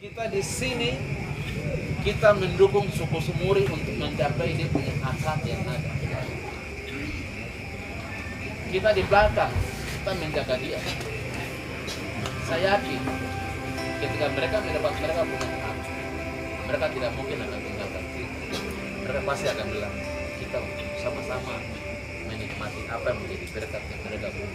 Kita di sini kita mendukung suku Sumuri untuk mencapai dia punya hasrat yang ada. Kita di belakang, kita menjaga dia. Saya yakin ketika mereka mendapat mereka punya hak, mereka tidak mungkin akan tinggalkan kita. Mereka pasti akan bilang kita sama-sama menikmati apa yang menjadi berkat yang mereka punya.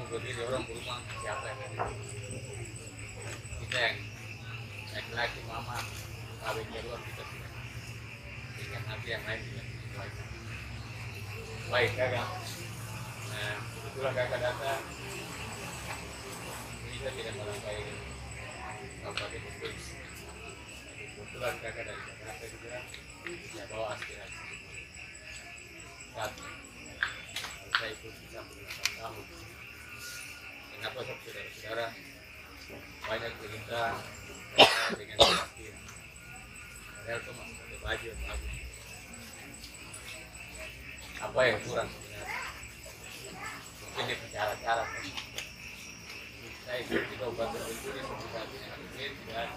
Berdiri orang berumah siapa yang ada? Kita yang laki-laki mama kawin keluar kita sudah dengan nanti yang lain juga baik kakak. Nah itulah kakak datang kita tidak melangkai kabupaten Bogor. Kebetulan kakak dari Jakarta juga bisa bawa aspirasi. Satu, saya ikut bisa 8 tahun. Kenapa saudara-saudara banyak cerita dengan kematian? Padahal itu masih ada baju yang bagus. Apa yang kurang sebenarnya? Mungkin di cara-cara. Saya ikut di Kabupaten Bogor yang bisa APBD dan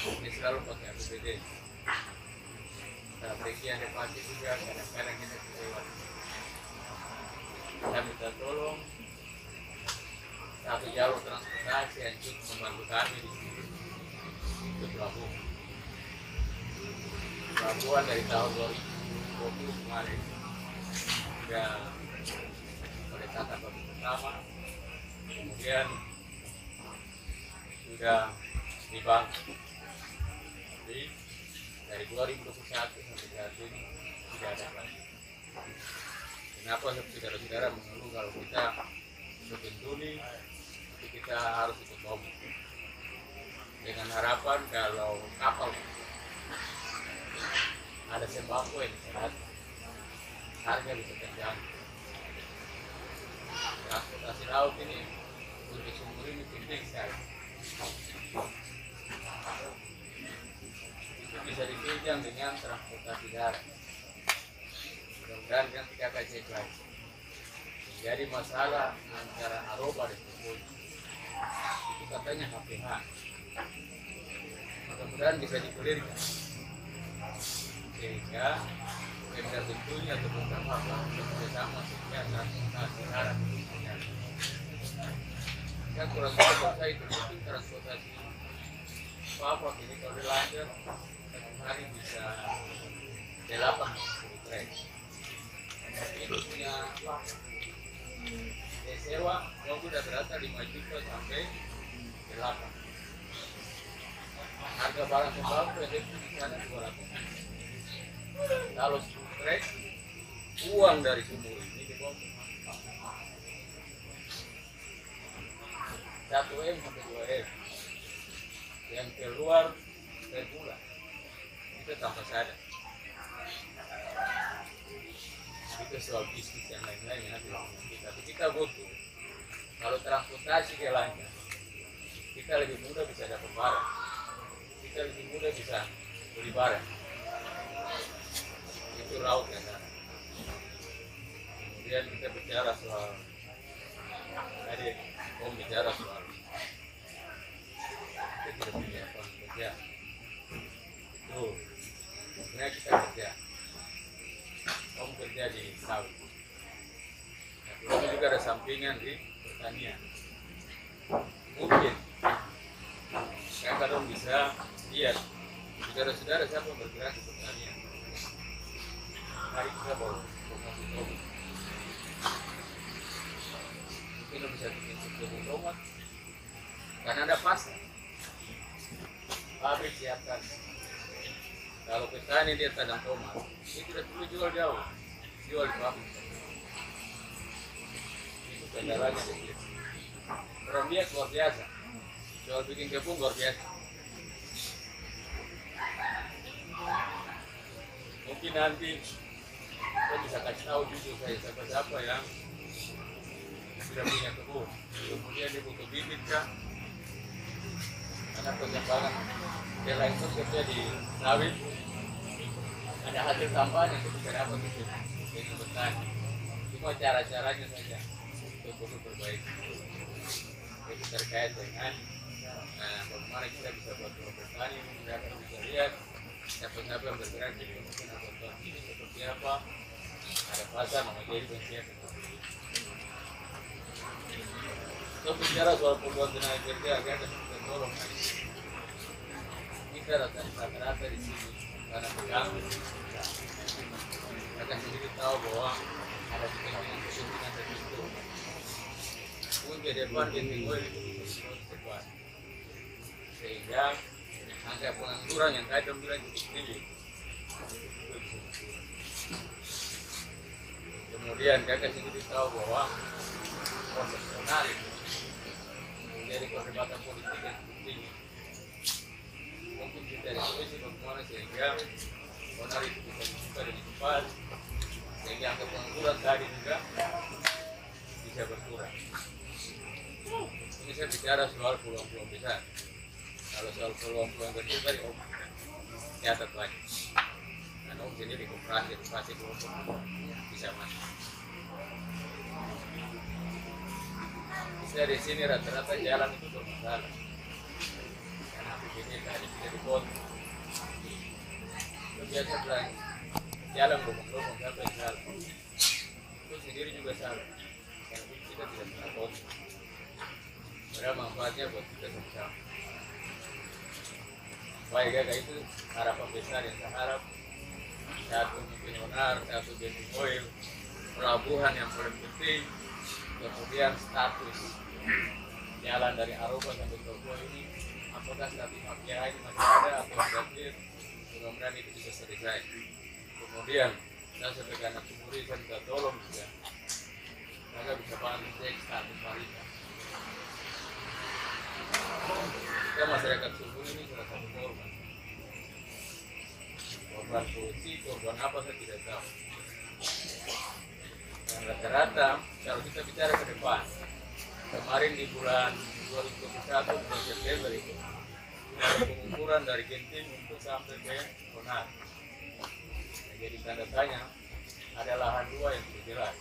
ini selalu pakai APBD. Strategi yang dipakai juga kadang-kadang kita lewat. Saya minta tolong satu jalur transportasi yang cukup membantu kami di sini itu pelabuhan dari tahun 2020 kemarin sudah pada tata baru pertama, kemudian sudah dibangun. Jadi dari 2021 sampai saat ini tidak ada lagi. Kenapa saudara-saudara mengeluh kalau kita sebetulnya kita harus ikut lomba dengan harapan kalau kapal ada sembako yang sehat, harga bisa terjangkau. Transportasi laut ini untuk Sumur ini penting sekali. Itu bisa dipinjam dengan transportasi darat. Mudah-mudahan kan tidak akan cek lagi. Jadi masalah antara Aroba dan Sumur itu katanya HPH. Mudah-mudahan bisa dipulirkan sehingga Pemda tentunya atau beberapa bekerjasama sehingga transportasi darat kan kurang saya itu mungkin transportasi apa ini kalau dilanjut satu hari bisa 8 trek. Ini punya sewa mobil udah berasal 5 juta sampai 8. Harga barang sembako yang itu di sana 200. Kalau 10 trek uang dari Sumur ini dibawa 1 M sampai 2 M yang keluar setiap bulan kita tanpa sadar. Itu soal bisnis yang lain-lain yang dilakukan kita. Tapi kita butuh kalau transportasi dia lancar, kita lebih mudah bisa dapat barang, kita lebih mudah bisa beli barang. Itu laut ya kan. Kemudian kita bicara soal tadi bicara soal kita tidak punya apa kerja. Itu sebenarnya kita kerja. Kamu kerja di sawit. Kamu juga ada sampingan di pertanian. Mungkin kan kalau bisa lihat saudara-saudara siapa yang bergerak di pertanian. Mari kita bawa tomat. Mungkin bisa bikin suku tomat karena ada pasar. Pabrik siapkan. Kalau petani dia tanam tomat, dia tidak perlu jual jauh, jual di pabrik. Itu kendalanya kecil. Orang dia luar biasa, jual bikin kebun luar biasa. Mungkin nanti saya bisa kasih tahu jujur saya siapa yang sudah punya kebun, kemudian dia butuh bibit kan, karena pengembangan dia lain itu kerja di sawit. Ada hasil tambahan yang bisa dapat dari petani. Cuma cara-caranya saja itu perlu perbaiki. Itu terkait dengan bagaimana kita bisa buat petani, kita bisa lihat siapa-siapa yang bergerak di kebutuhan ini seperti apa. Ada pasar nama jadi pensiap. Kita bicara soal peluang tenaga kerja, kita tolong. Kita rata-rata di sini karena mengganggu. Mereka sendiri tahu bahwa ada kepentingan tertentu. Pun ke depan kita boleh terus depan. Sehingga angka pengangguran yang kadang bilang cukup tinggi. Kemudian kakak sendiri tahu bahwa profesional itu menjadi perdebatan politik yang cukup tinggi. Mungkin kita diskusi bagaimana sehingga onar itu bisa dibuka dengan cepat, sehingga angka pengangguran tadi juga bisa berkurang. Ini saya bicara soal peluang-peluang besar. Kalau soal peluang-peluang kecil tadi catat banyak. Dan sendiri koperasi kelompok bisa masuk. Bisa di sini rata-rata jalan itu bermasalah. Ini tadi tidak dipotong. Biasa bilang jalan lubang-lubang sampai jalan. Itu sendiri juga salah. Karena kita tidak pernah potong. Berapa manfaatnya buat kita sama-sama. Baik kakak itu harapan besar yang saya harap. Satu mungkin onar, satu bensin oil, pelabuhan yang paling penting. Kemudian status jalan dari Aruba sampai Tokyo ini. Apakah status mafia ini masih ada atau berakhir? Mudah-mudahan itu bisa selesai. Kemudian saya sebagai anak Sumuri saya minta tolong juga, mereka bisa bantu cek status wanita. Kita masyarakat Sumuri ini salah satu korban korupsi, korban apa saya tidak tahu. Dan rata-rata kalau kita bicara ke depan, kemarin di bulan 2021 bulan September itu ada pengukuran dari Genting untuk sampai ke Konar. Jadi tanda tanya ada lahan dua yang tidak jelas.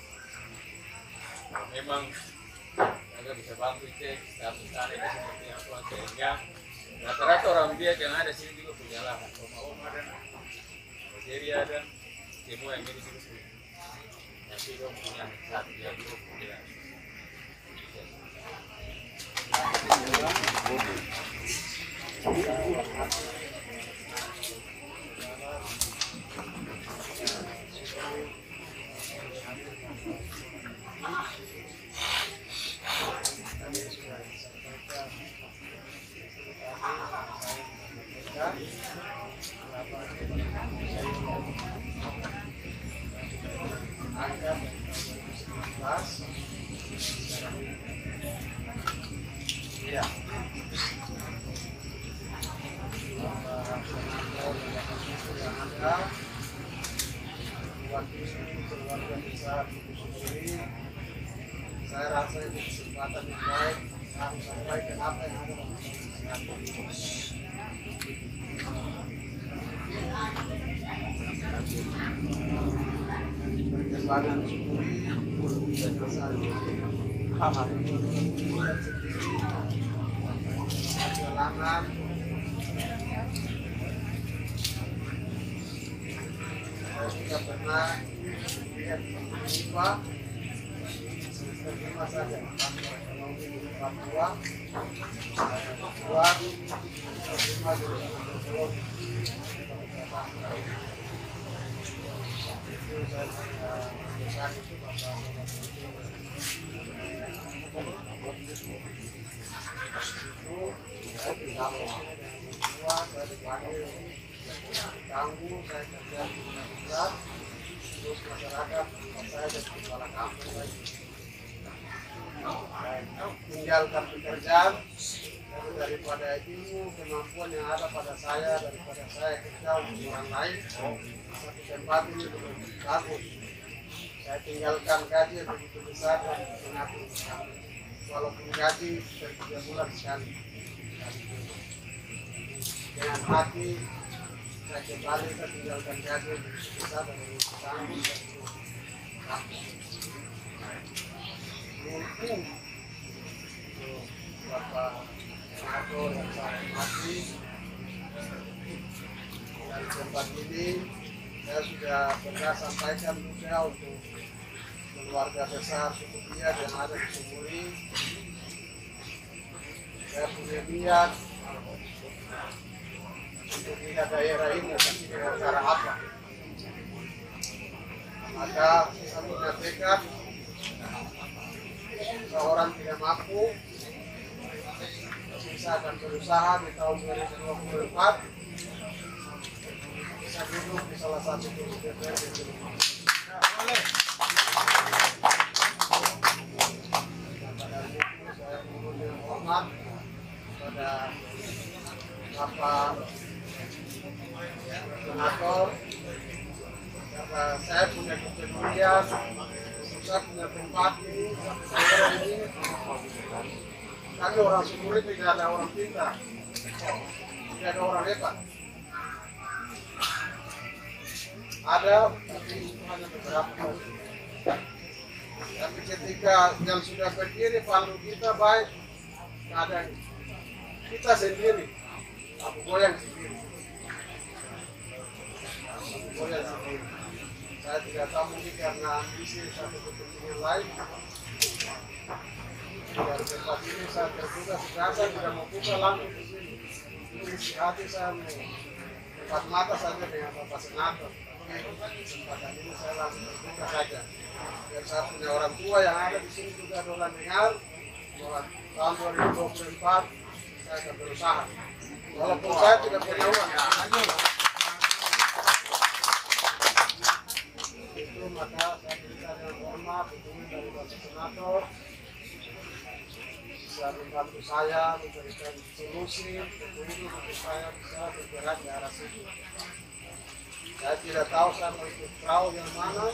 Memang agak bisa bantu cek status tanah itu seperti apa, sehingga rata-rata orang biak yang ada sini juga punya lahan. Oma dan Nigeria dan semua yang ini juga punya. Tapi dong punya satu yang dua punya. Ya. kesempatan yang baik, sampaikan apa yang ada dalam perkembangan Sumuri dan misalnya perjalanan saya juga pernah lihat Papua semester 5 saja ekonomi di Papua semester 5 dari ekonomi itu saya besar itu Bapak itu saya tinggal Papua, saya dipanggil ganggu, saya kerja di pusat, terus masyarakat saya jadi kepala kampung lagi. Tinggalkan pekerjaan, tapi daripada ilmu kemampuan yang ada pada saya, daripada saya kerja untuk orang lain, satu tempat ini belum bagus. Saya tinggalkan gaji yang begitu besar dan mengatur walaupun gaji per 3 bulan sekali. Dengan hati saya kembali ke tinggalkan gaji yang begitu besar dan mengatur mungkin Bapak Senator yang saya hormati dari tempat ini saya sudah pernah sampaikan juga untuk keluarga besar suku Biak yang ada di Sumuri. Saya punya niat untuk lihat daerah ini dengan cara apa. Maka saya punya tekad seorang tidak mampu, saya akan berusaha di tahun 2024 bisa duduk di salah satu kursi DPRD di rumah. Pada hari itu saya memberikan hormat kepada Bapak Senator, karena saya punya kepedulian. Saya punya tempat ini, daerah ini, kami orang Sumuri tidak ada orang pintar, tidak ada orang hebat. Ada, tapi hanya beberapa. Tapi ketika yang sudah berdiri pandu kita baik, ada kita sendiri, Abu Goyang sendiri. Abu Goyang sendiri. Saya tidak tahu mungkin karena ambisi satu kepentingan lain. Dari tempat ini saya terbuka, saya tidak mau buka langsung di sini. Ini isi hati saya mau tempat mata saja dengan Bapak Senator. Tapi kesempatan ini saya langsung terbuka saja. Biar saya punya orang tua yang ada di sini juga dolan dengar bahwa tahun 2024 saya akan berusaha. Walaupun saya tidak punya uang. Maka saya berikan yang hormat dukungan dari Bapak Senator bisa membantu saya memberikan solusi untuk saya bisa bergerak ke arah situ. Saya tidak tahu saya mau ikut perahu yang mana,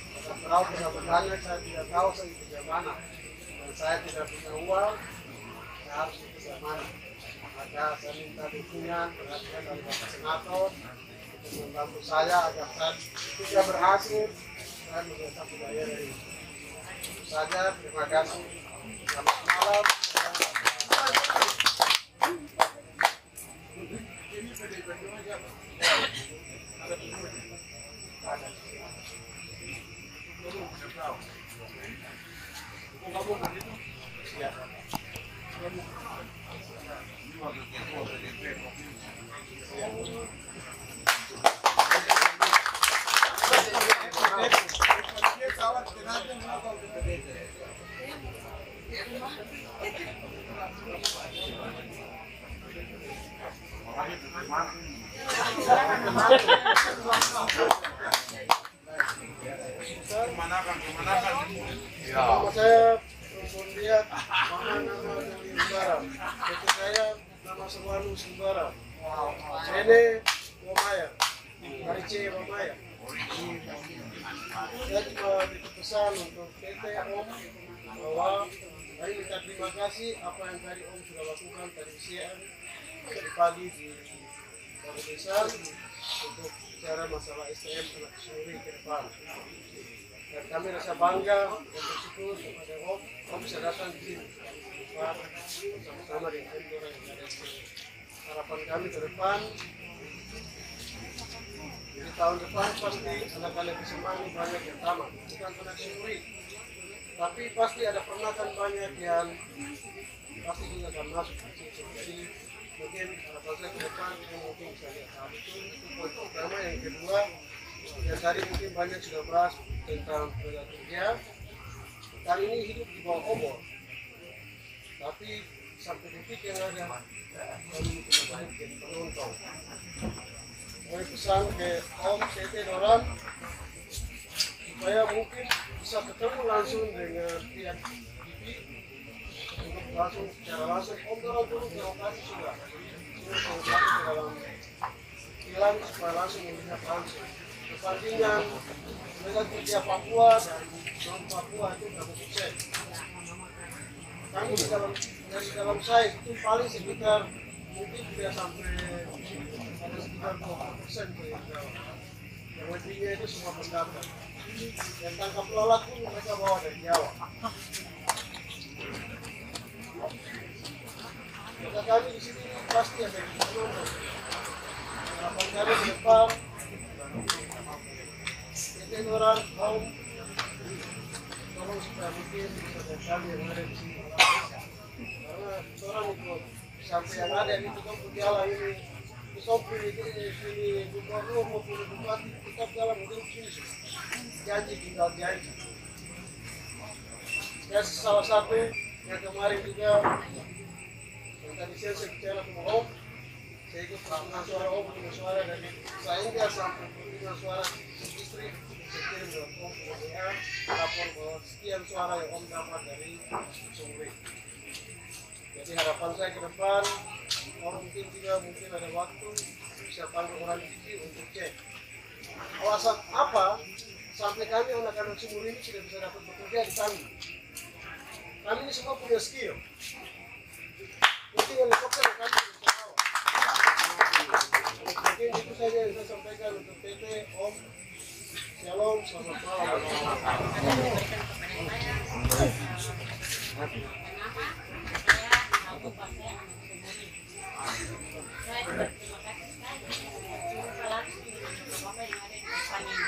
karena perahu tidak banyak, saya tidak tahu saya ikut yang mana, dan saya tidak punya uang, saya harus ikut yang mana. Maka saya minta dukungan perhatian dari Bapak Senator untuk membantu saya agar saya bisa berhasil saya menjadi budaya ini. Itu saja, terima kasih. Selamat malam. Saya lihat nama dari Sembara, itu saya nama Sewalu Sembara, ini Wamaya, dari C Wamaya. Saya cuma pesan untuk PT Om bahwa Kami minta terima kasih apa yang tadi Om sudah lakukan tadi siang, tadi pagi di Balai Desa untuk bicara masalah STM anak Sumuri ke depan. Dan kami rasa bangga dan bersyukur kepada Om bisa datang di sini bersama-sama dengan orang yang ada di sini. Harapan kami ke depan, di tahun depan pasti anak-anak SMA ini banyak yang tamat, bukan anak Sumuri. Tapi pasti ada penakan banyak yang pasti juga akan masuk ke situ. Jadi mungkin harapan saya ke depan mungkin bisa lihat hal itu poin pertama. Yang kedua, yang tadi mungkin banyak sudah bahas tentang tenaga kerja. Kali ini hidup di bawah obor, tapi sampai detik yang ada kami kita baik jadi penonton. Saya pesan ke Om CT Doran supaya mungkin bisa ketemu langsung dengan pihak TV untuk langsung secara langsung Om Doran dulu ke lokasi sudah ke dalam kilang supaya langsung melihat langsung perbandingan dengan kerja Papua dan non Papua itu berapa persen. Kami dari dalam size itu paling sekitar mungkin tidak sampai ada sekitar 20% ke yang lebihnya itu semua pendatang. Yang tangkap lalat pun mereka bawa dari Jawa. Maka kami di sini pasti ada yang menonton. Harapan kami ke depan, kita orang kaum tolong supaya mungkin bisa kami yang ada di sini. Karena orang ikut sampai yang ada ini tetap berjalan ini. Sopir ini gubernur maupun bupati tetap dalam hidup sini. Janji tinggal janji. Dan salah satu yang kemarin juga yang tadi saya bicara sama Om, saya ikut dengan suara Om dengan suara dari saya nggak sampai dengan suara istri. Saya kirim dengan Om ke WA lapor bahwa sekian suara yang Om dapat dari Sumuri. Jadi harapan saya ke depan, Om mungkin ada waktu bisa panggil orang TV untuk cek alasan apa sampai kami anak-anak Sumuri ini tidak bisa dapat bekerja di kami. Kami ini semua punya skill. Mungkin helikopter yang kami bisa bawa. Mungkin itu saja yang saya sampaikan untuk PT Om. Shalom, selamat malam. Saya berterima kasih sekali untuk langsung dengan Bapak yang ada di depan ini.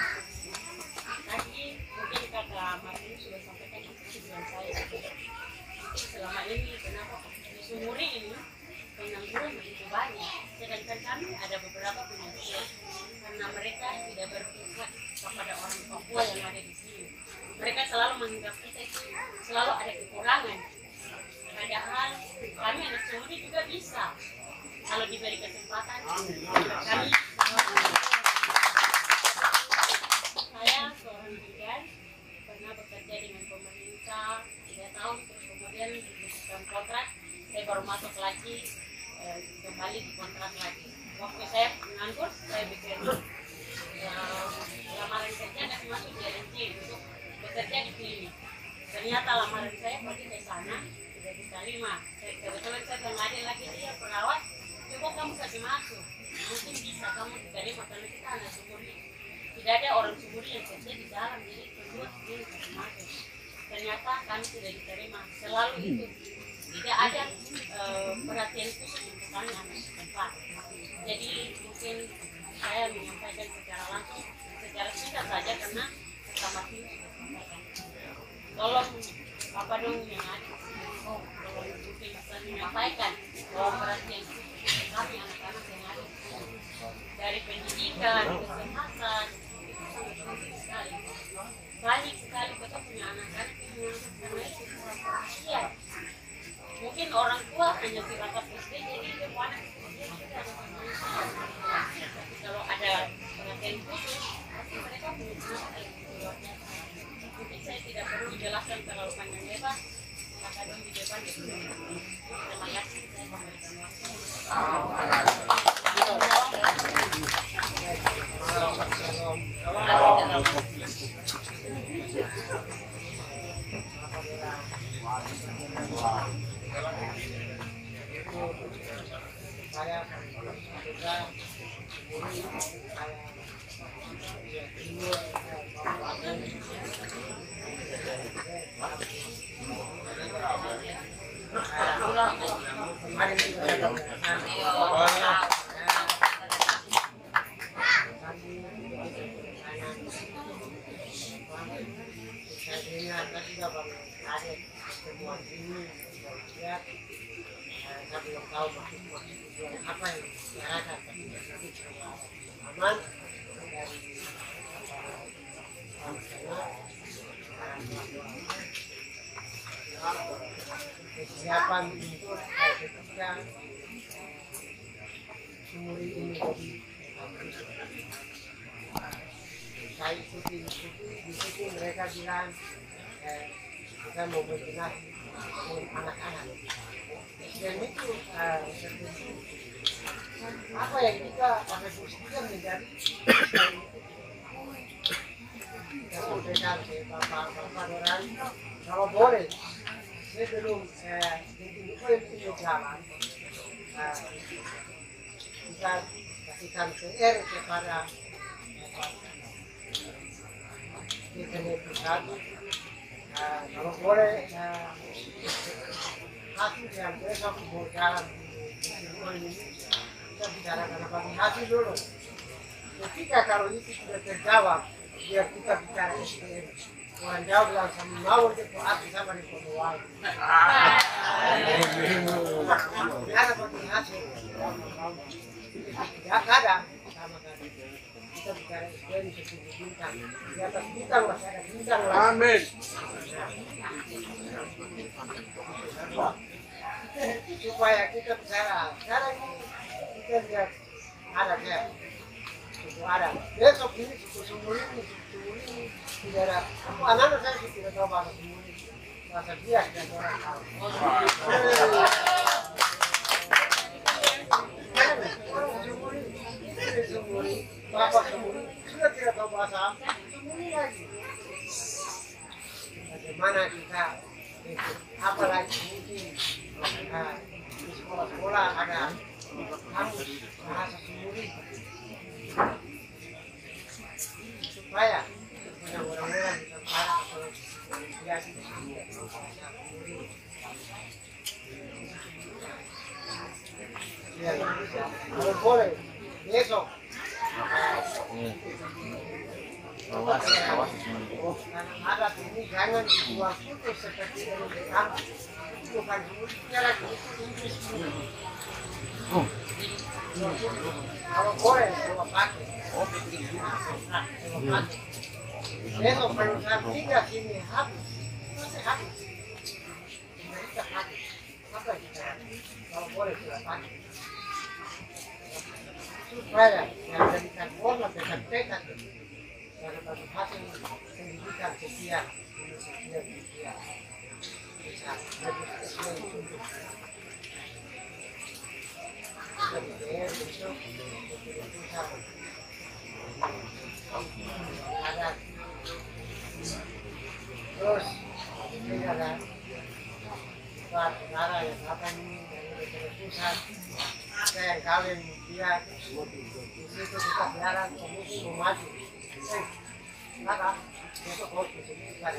Tadi mungkin kata Martin sudah sampaikan kesimpulan saya. Selama ini kenapa di Sumuri ini pengangguran begitu banyak, sedangkan kami ada beberapa penelitian karena mereka tidak berpihak kepada orang Papua yang ada di sini. Mereka selalu menganggap kita itu selalu ada kekurangan. Padahal kami anak Sumuri juga bisa kalau diberi kesempatan. Kami saya seorang bidan pernah bekerja dengan pemerintah 3 tahun, terus kemudian diberikan kontrak, saya baru masuk lagi kembali di kontrak lagi. Waktu saya menganggur, saya bikin lamaran kerja dan masuk di RNC untuk bekerja di klinik. Ternyata lamaran saya pergi ke sana tidak diterima. Kebetulan saya bilang ada lagi dia perawat, coba kamu kasih masuk, mungkin bisa kamu diterima karena kita anak Sumuri. Tidak ada orang Sumuri yang kerja di dalam, jadi kedua ini kasih masuk. Ternyata kami tidak diterima, selalu itu. Tidak ada perhatian khusus untuk kami anak setempat. Jadi mungkin saya menyampaikan secara langsung, secara singkat saja karena sama tim sudah sampaikan. Tolong apa dong yang ada di sini, tolong mungkin bisa menyampaikan bahwa perhatian khusus kami anak-anak yang ada di sini. Dari pendidikan, kesehatan, itu sangat penting sekali. Banyak sekali kita punya anak-anak yang menganggap karena itu kurang perhatian. Mungkin orang tua hanya silakan SD, jadi dia anak dia juga ada permasalahan. Tapi kalau ada perhatian khusus, pasti mereka punya semangat yang luar biasa. Mungkin saya tidak perlu jelaskan terlalu panjang lebar, maka dong di depan ya. Terima kasih saya memberikan waktu. apa yang diarahkan aman kesiapan untuk ketika sumur ini saya ikuti di situ mereka bilang kita mau berkenal anak-anak dan itu apa yang kita pakai buktikan menjadi kita sampaikan ke bapak-bapak orang kalau boleh sebelum itu jalan kita kasihkan PR kepada DPD pusat kalau boleh hasil yang besok mau jalan ini kita bicarakan hasil dulu ketika kalau itu sudah terjawab biar kita bicara SPM orang jawab bilang sama mau untuk api sama di Pembual ada seperti hasil ya ada sama tadi kita bicara SPM seperti bintang di atas bintang masih ada bintang amin supaya kita bicara sekarang ini kita lihat ada kayak itu ada besok ini sumur ini tidak ada anak-anak saya tidak tahu bahasa sumur ini bahasa bias dan orang tahu sumur ini bapak sumur ini sudah tidak tahu bahasa sumur ini lagi bagaimana kita apalagi mungkin di sekolah-sekolah ada kamus bahasa sumur ini supaya orang-orang di tempat atau biasa di sini kalau boleh besok ada ini jangan dibuang putus seperti dari kamu bukan semuanya lagi kalau boleh coba pakai besok perusahaan 3 sini habis masih habis kita pakai apa kita kalau boleh kita pakai supaya yang jadikan format dengan tekad dan bagi hasil pendidikan sekian bisa lebih sesuai untuk ada terus ini ada saudara yang akan dari pusat ada yang kawin dia di situ kita biarkan komisi mau maju maka besok harus disebutkan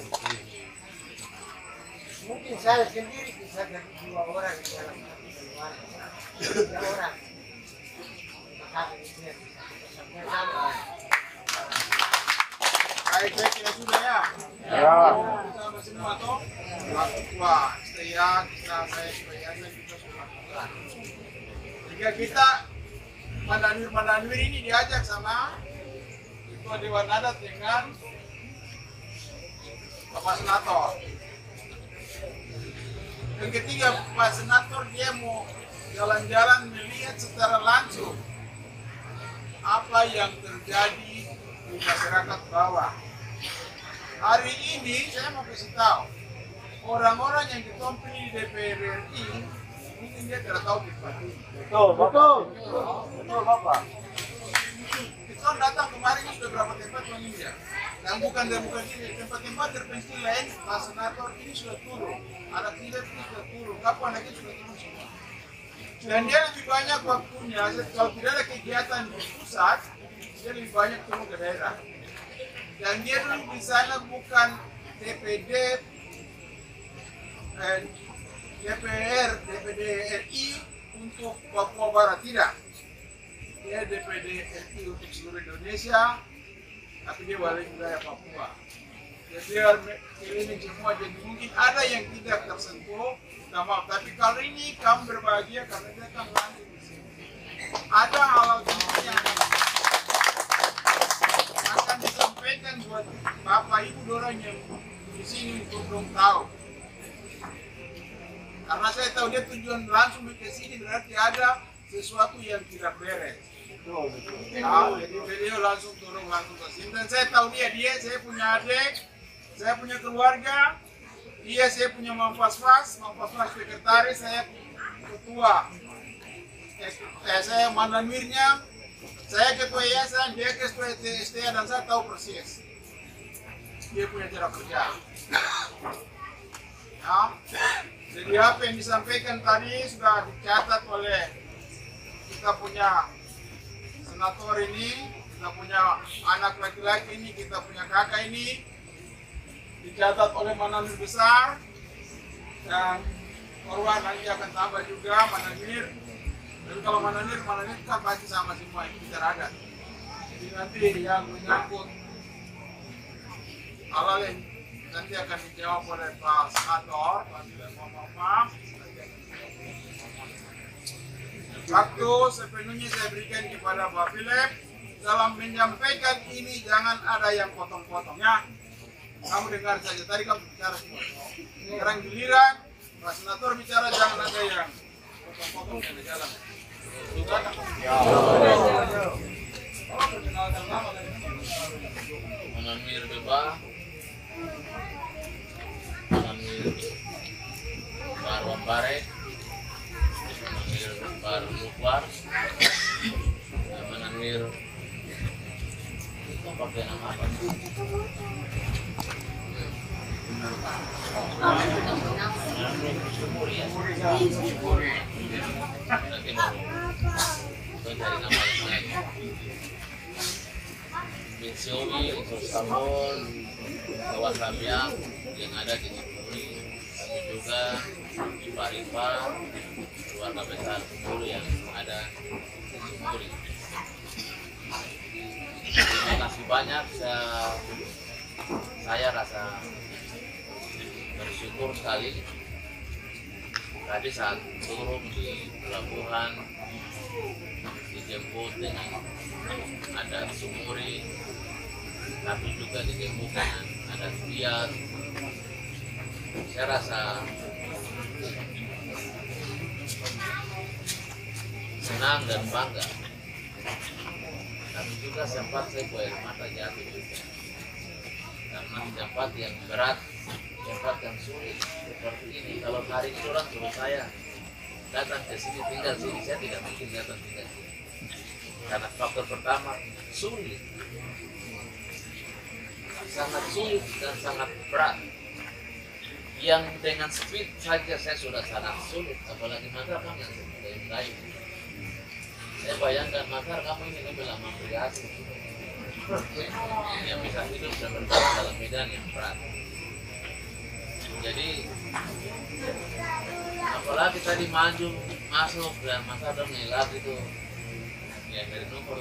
mungkin saya sendiri bisa jadi 2 orang di dalam satu keluarga 3 orang maka dia bisa bersama baik ya sudah ya kita masih memotong tua saya kita semua jika kita mandanwir ini diajak sama Ketua Dewan Adat dengan Bapak Senator. Yang ketiga, Pak Senator dia mau jalan-jalan melihat secara langsung apa yang terjadi di masyarakat bawah. Hari ini saya mau kasih tahu orang-orang yang ditompi di DPR RI mungkin dia tidak tahu betul Bapak. Kita datang kemarin sudah berapa tempat meninjau. Dan bukan ini tempat-tempat terpencil lain Pak Senator ini sudah turun. Ada tidak ini sudah turun. Kapan lagi sudah turun semua. Dan dia lebih banyak waktunya, kalau tidak ada kegiatan di pusat, dia lebih banyak turun ke daerah. Dan dia dulu di sana bukan DPD, DPR, DPD RI untuk Papua Barat, tidak. Dia DPD RI untuk seluruh Indonesia, tapi dia wali wilayah Papua. Jadi dia keliling semua, jadi mungkin ada yang tidak tersentuh, maaf. Tapi kali ini kamu berbahagia karena dia kan langsung di sini. Ada hal-hal yang akan disampaikan buat Bapak Ibu dorang yang di sini untuk dong tahu. Karena saya tahu dia tujuan langsung ke sini berarti ada sesuatu yang tidak beres. Nah, jadi beliau langsung turun langsung ke sini. Dan saya tahu dia saya punya adik, saya punya keluarga, saya punya Mampas sekretaris, saya ketua, saya Mananwirnya, saya ketua yayasan, dia ketua STA, dan saya tahu persis dia punya cara kerja. Nah, jadi apa yang disampaikan tadi sudah dicatat oleh kita punya senator ini, kita punya anak laki-laki ini, kita punya kakak ini, dicatat oleh Mananwir besar, dan Korwan nanti akan tambah juga Mananwir. Tapi kalau Mananwir kan pasti sama semua ini bicara ada. Jadi nanti yang menyangkut hal-hal yang nanti akan dijawab oleh Pak Senator, Pak. Waktu sepenuhnya saya berikan kepada Pak Philip. Dalam menyampaikan ini jangan ada yang potong-potongnya. Kamu dengar saja, tadi kamu bicara semua. Sekarang giliran Pak Senator bicara, jangan ada yang potong-potong dari jalan. Mananwir Bebah, Mananwir Baru Bare, Mananwir Baru Luar, Mananwir itu pakai nama apa? Nanti baru mencari nama yang lain. Binsiowi, Sabon, kawan Rabiang yang ada di Sumuri, tapi juga di Paripa, keluarga besar Sumuri yang ada di Sumuri. Terima kasih banyak, saya rasa bersyukur sekali. Tadi saat turun di pelabuhan, dijemput dengan ada Sumuri, tapi juga dijemput dengan ada Biar. Saya rasa senang dan bangga. Tapi juga sempat saya air mata jatuh juga. Karena tempat yang berat, tempat yang sulit seperti ini. Kalau hari ini orang suruh saya datang ke sini, tinggal sini, saya tidak mungkin datang tinggal sini. Karena faktor pertama, sulit. Sangat sulit dan sangat berat. Yang dengan speed saja saya sudah sangat sulit, apalagi Mataram yang kayu. Saya bayangkan Mataram kamu ini lebih lama berhasil. Yang bisa hidup dan bertahan dalam medan yang berat. Jadi apalagi tadi maju masuk dan Mataram ngelak itu, ya dari nomor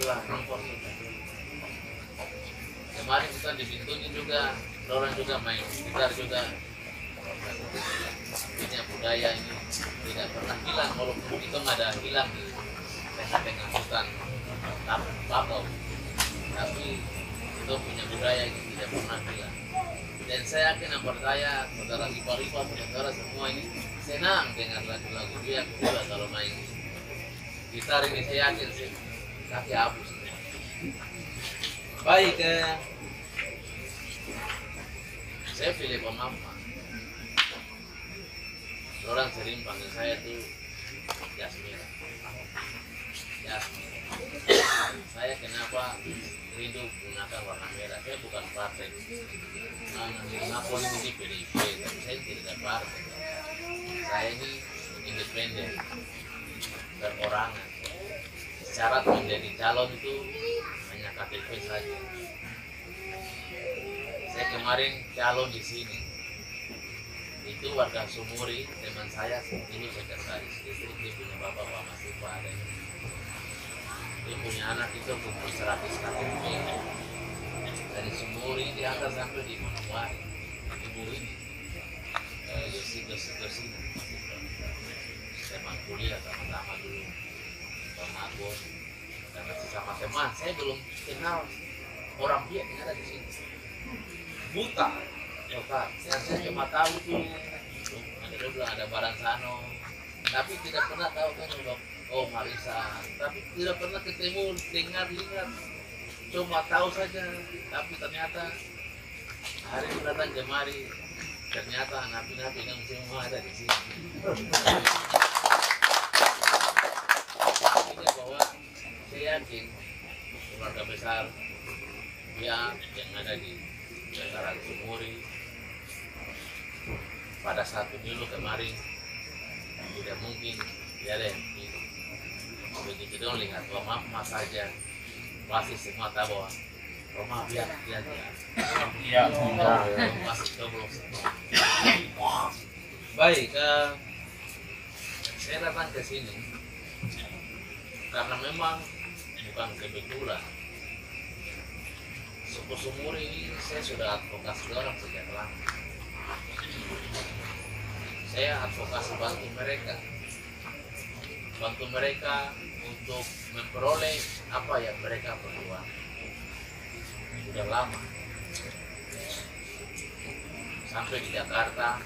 kemarin kita di pintunya juga, orang juga main gitar juga. Ini budaya ini tidak pernah hilang, walaupun itu ada hilang di tengah-tengah hutan bakau, tapi itu punya budaya ini tidak pernah hilang. Dan saya yakin yang percaya saudara Ripa, saudara semua ini senang dengan lagu-lagu dia juga kalau main gitar ini. Saya yakin sih kaki hapus. Baik, saya pilih Mama. Orang sering panggil saya tuh Jasmine. Saya kenapa rindu menggunakan warna merah? Saya bukan partai. Napoli ini PDIP, tapi saya tidak partai. Saya ini independen. perorangan. Syarat menjadi calon itu hanya KTP saja. Saya kemarin calon di sini, itu warga Sumuri, teman saya dulu sekretaris listrik, dia punya bapak masih ada. Dia punya anak itu kumpul 100 KTP dari Sumuri diantar sampai di Manokwari. Ibu ini bersih-bersih teman kuliah sama-sama dulu Mabon, dan masih sama teman. Saya belum kenal orang Biak yang ada di sini, buta total. Saya cuma tahu tuh ada bilang ada Baransano, tapi tidak pernah tahu kan oh Marisa, tapi tidak pernah ketemu, dengar, cuma tahu saja. Tapi ternyata hari ini datang kemari, ternyata napi-napi yang semua ada di sini. Artinya bahwa saya yakin keluarga besar yang ada di Dataran Sumuri pada saat pemilu kemarin tidak mungkin tidak ada yang begitu. Begitu dong lihat Roma saja pasti semua tahu bahwa Roma biar dia masih coblos. Baik, saya datang ke sini karena memang bukan kebetulan. Suku Sumuri ini saya sudah advokasi orang sejak lama. Saya advokasi bantu mereka untuk memperoleh apa yang mereka perjuangkan. Sudah lama. Sampai di Jakarta,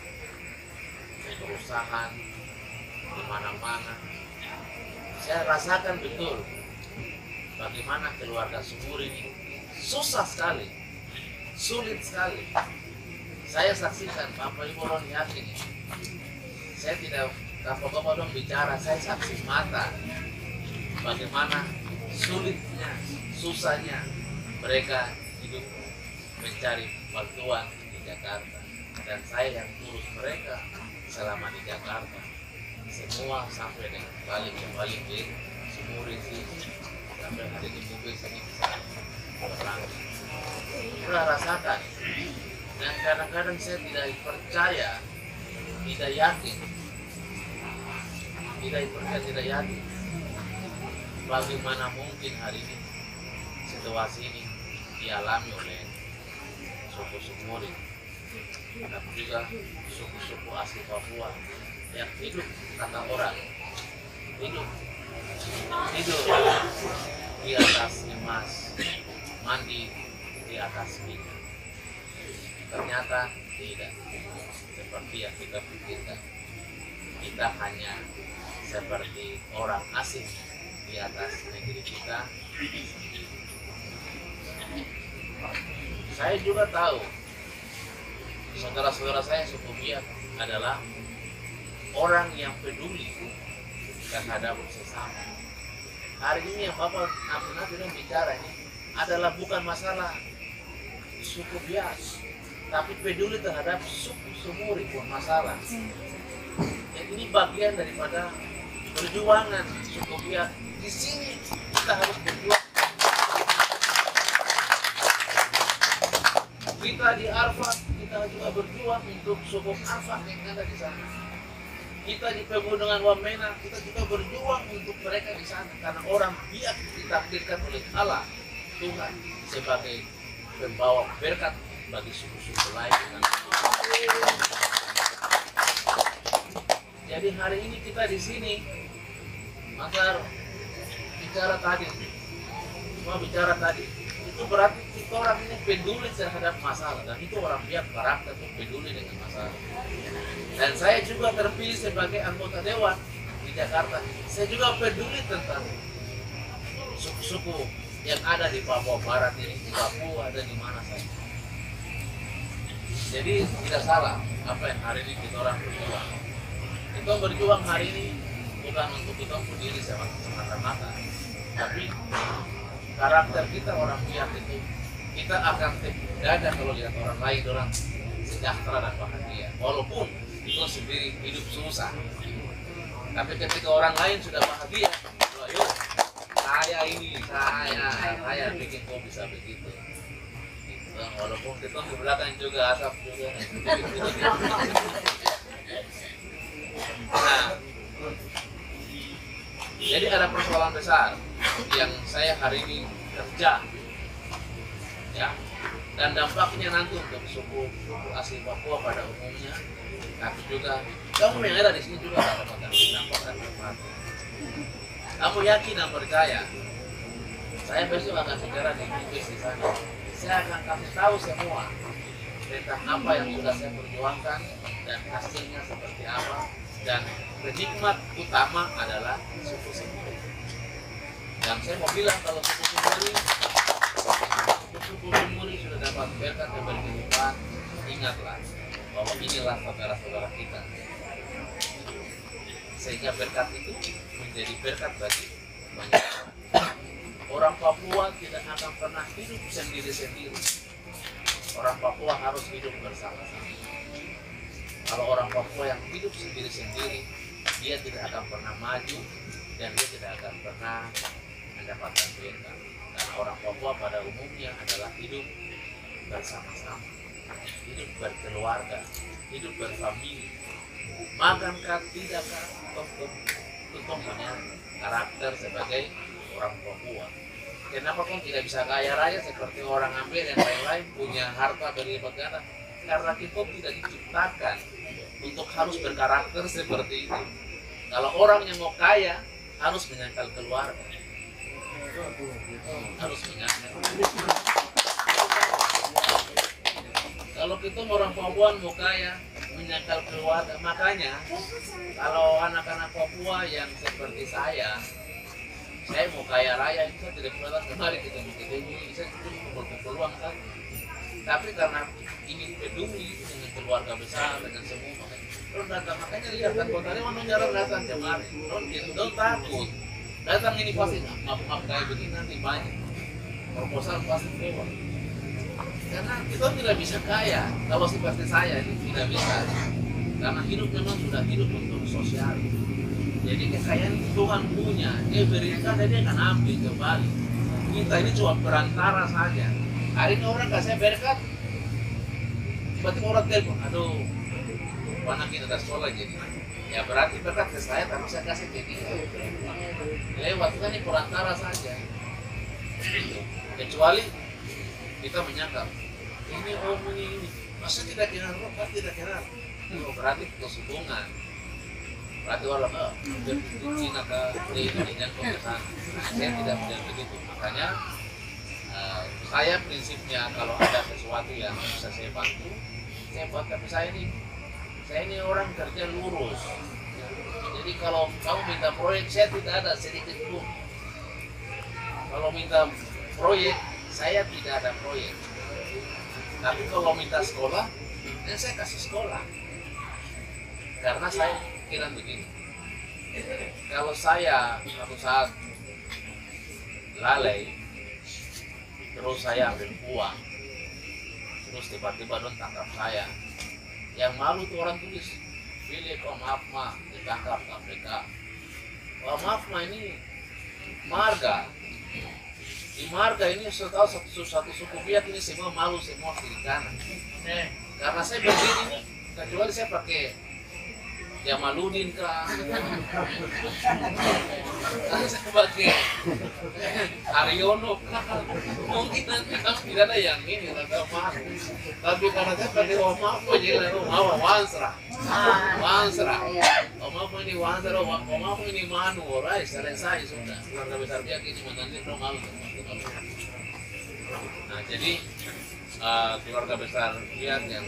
perusahaan di mana-mana. Saya rasakan betul bagaimana keluarga Sumuri ini susah sekali, sulit sekali. Saya saksikan, Bapak Ibu orang yakin. Saya tidak kapok-kapok dong bicara, saya saksi mata bagaimana sulitnya, susahnya mereka hidup mencari bantuan di Jakarta. Dan saya yang urus mereka selama di Jakarta. Semua sampai dengan kembali ke Sumuri sih, sampai hari di mobil sini bisa berang. Sudah rasakan. Dan kadang-kadang saya tidak percaya, tidak yakin, bagaimana mungkin hari ini situasi ini dialami oleh suku Sumuri, tapi juga suku-suku asli Papua yang hidup kata orang hidup di atas emas, mandi di atas minyak. Ternyata tidak seperti yang kita pikirkan. Kita hanya seperti orang asing di atas negeri kita. Saya juga tahu saudara-saudara saya suku Biak adalah orang yang peduli terhadap sesama. Hari ini yang Bapak nabi bicara ini adalah bukan masalah suku Biak, tapi peduli terhadap suku Sumuri pun masalah. Jadi ini bagian daripada perjuangan suku Biak. Di sini kita harus berjuang. Kita di Arfak, kita juga berjuang untuk suku Arfak yang ada di sana. Kita di pegunungan Wamena, kita juga berjuang untuk mereka di sana. Karena orang Biak ditakdirkan oleh Allah, Tuhan, sebagai pembawa berkat bagi suku-suku lain. Jadi hari ini kita di sini, maka bicara tadi, itu berarti kita orang ini peduli terhadap masalah, dan itu orang Biak karakter itu peduli dengan masalah. Dan saya juga terpilih sebagai anggota dewan di Jakarta. Saya juga peduli tentang suku-suku yang ada di Papua Barat ini, di Papua, ada di mana saja. Jadi tidak salah apa yang hari ini kita orang berjuang. Kita berjuang hari ini bukan untuk kita berdiri semata-mata, tapi karakter kita orang Biak itu, kita akan dada kalau lihat orang lain, orang sejahtera dan bahagia, walaupun itu sendiri hidup susah. Tapi ketika orang lain sudah bahagia, ayo saya bikin kok bisa begitu. Gitu. Walaupun kita di belakang juga asap juga. Nah, jadi ada persoalan besar yang saya hari ini kerja, ya, dan dampaknya nanti untuk suku asli Papua pada umumnya, tapi juga kamu yang ada di sini juga ada dampak dan manfaat. Kamu yakin dan percaya? Saya besok akan bicara di sana. Saya akan kasih tahu semua tentang apa yang sudah saya perjuangkan dan hasilnya seperti apa. Dan penikmat utama adalah suku Semuri. Dan saya mau bilang kalau suku Semuri sudah dapat berkat dan berkehidupan, ingatlah bahwa inilah saudara-saudara kita. Sehingga berkat itu menjadi berkat bagi banyak orang. Orang Papua tidak akan pernah hidup sendiri-sendiri. Orang Papua harus hidup bersama-sama. Kalau orang Papua yang hidup sendiri-sendiri, dia tidak akan pernah maju dan dia tidak akan pernah mendapatkan berkat. Karena orang Papua pada umumnya adalah hidup bersama-sama, hidup berkeluarga, hidup berfamili. Makankah tidakkah untuk punya karakter sebagai orang Papua? Kenapa kok tidak bisa kaya raya seperti orang Ampir yang lain-lain punya harta berlipat ganda? Karena kita tidak diciptakan untuk harus berkarakter seperti itu. Kalau orang yang mau kaya harus menyangkal keluarga, harus menyangkal. Kalau kita orang Papua mau kaya menyangkal keluarga, makanya kalau anak-anak Papua yang seperti saya mau kaya raya, saya tidak pernah kemarin kita mau ketemu, saya cuma berpeluang kan. Tapi karena ingin peduli dengan keluarga besar, dengan semua, orang datang. Makanya lihat kan, kotanya mana jarang datang kemarin. Orang takut datang ini pasti maaf kayak begini nanti banyak proposal pasti keluar. Karena kita tidak bisa kaya kalau seperti saya ini tidak bisa. Karena hidup memang sudah hidup untuk sosial. Jadi kekayaan Tuhan punya, dia berikan dan dia akan ambil kembali. Kita ini cuma perantara saja. Hari ini orang kasih berkat, tiba-tiba orang telepon, aduh, anak kita ada sekolah jadi, ya berarti berkat ke saya, tapi saya kasih ke dia. Lewat kan ini perantara saja. Kecuali kita menyangka, ini om ini, masa tidak kenal, kok tidak kenal? Oh, berarti kesumbungan. Berarti orang Cina ke itu dengan kebiasaan. Saya tidak melihat begitu. Makanya saya prinsipnya kalau ada sesuatu yang bisa saya bantu, saya buat. Tapi saya ini orang kerja lurus. Jadi kalau kamu minta proyek, saya tidak ada sedikit pun. Kalau minta proyek, saya tidak ada proyek. Tapi kalau minta sekolah, saya kasih sekolah. Karena saya kira begini, kalau saya suatu saat lalai, terus saya ambil uang, terus tiba-tiba don tangkap saya, yang malu tuh orang tulis, pilih kok maaf ditangkap KPK. Wah maaf ini marga, di marga ini setahu satu suku biak ini semua malu semua kiri kanan. Karena saya begini, kecuali saya pakai Jamaludin kah, saya pakai Aryono kah, mungkin nanti kamu tidak ada yang ini atau maaf. Tapi karena saya pakai maaf jadi Wansra, ini Wansra, maaf ini Manu, orang selesai sudah. Keluarga besar dia cuma nanti dong malu. Nah jadi keluarga besar dia yang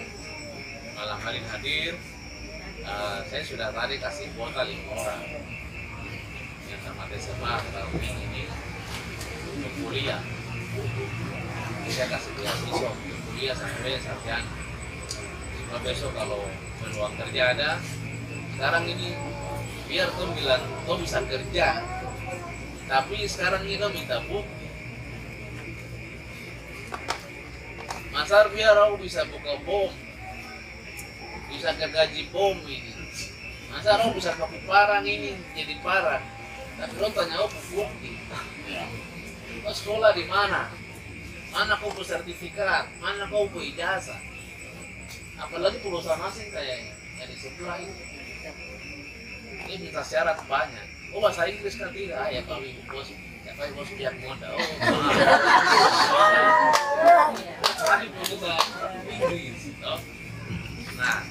malam hari hadir. Saya sudah tadi kasih kuota 5 orang yang sama SMA tahun ini untuk kuliah. Saya kasih beasiswa untuk kuliah sampai sarjana. Cuma besok kalau peluang kerja ada, sekarang ini biar kau bilang kau bisa kerja, tapi sekarang ini kau minta bukti. Masar biar kau bisa buka bom, bisa gergaji bom ini. Masa orang bisa kopi parang ini jadi parah, tapi lo tanya bukti. Lo sekolah di mana? Mana kau sertifikat? Mana kau ijazah? Apalagi perusahaan asing kayak yang di sebelah ini. Ini minta syarat banyak. Oh bahasa Inggris kan tidak? Ya kalau ibu bos, ya kalau bos pihak modal. Oh, Inggris. Nah,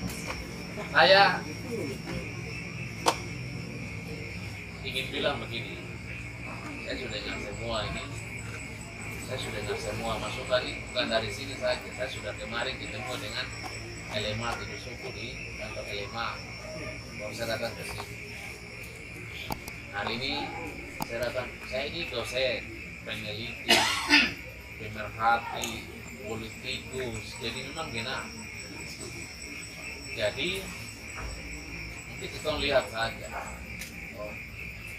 saya ingin bilang begini, saya sudah dengar semua ini, saya sudah dengar semua masukan ini bukan dari sini saja. Saya sudah kemarin ketemu dengan LMA Tujuh Suku di kantor LMA, baru saya datang ke sini. Hari ini saya datang, saya ini dosen, peneliti, pemerhati, politikus, jadi memang gina. Jadi nanti kita lihat saja.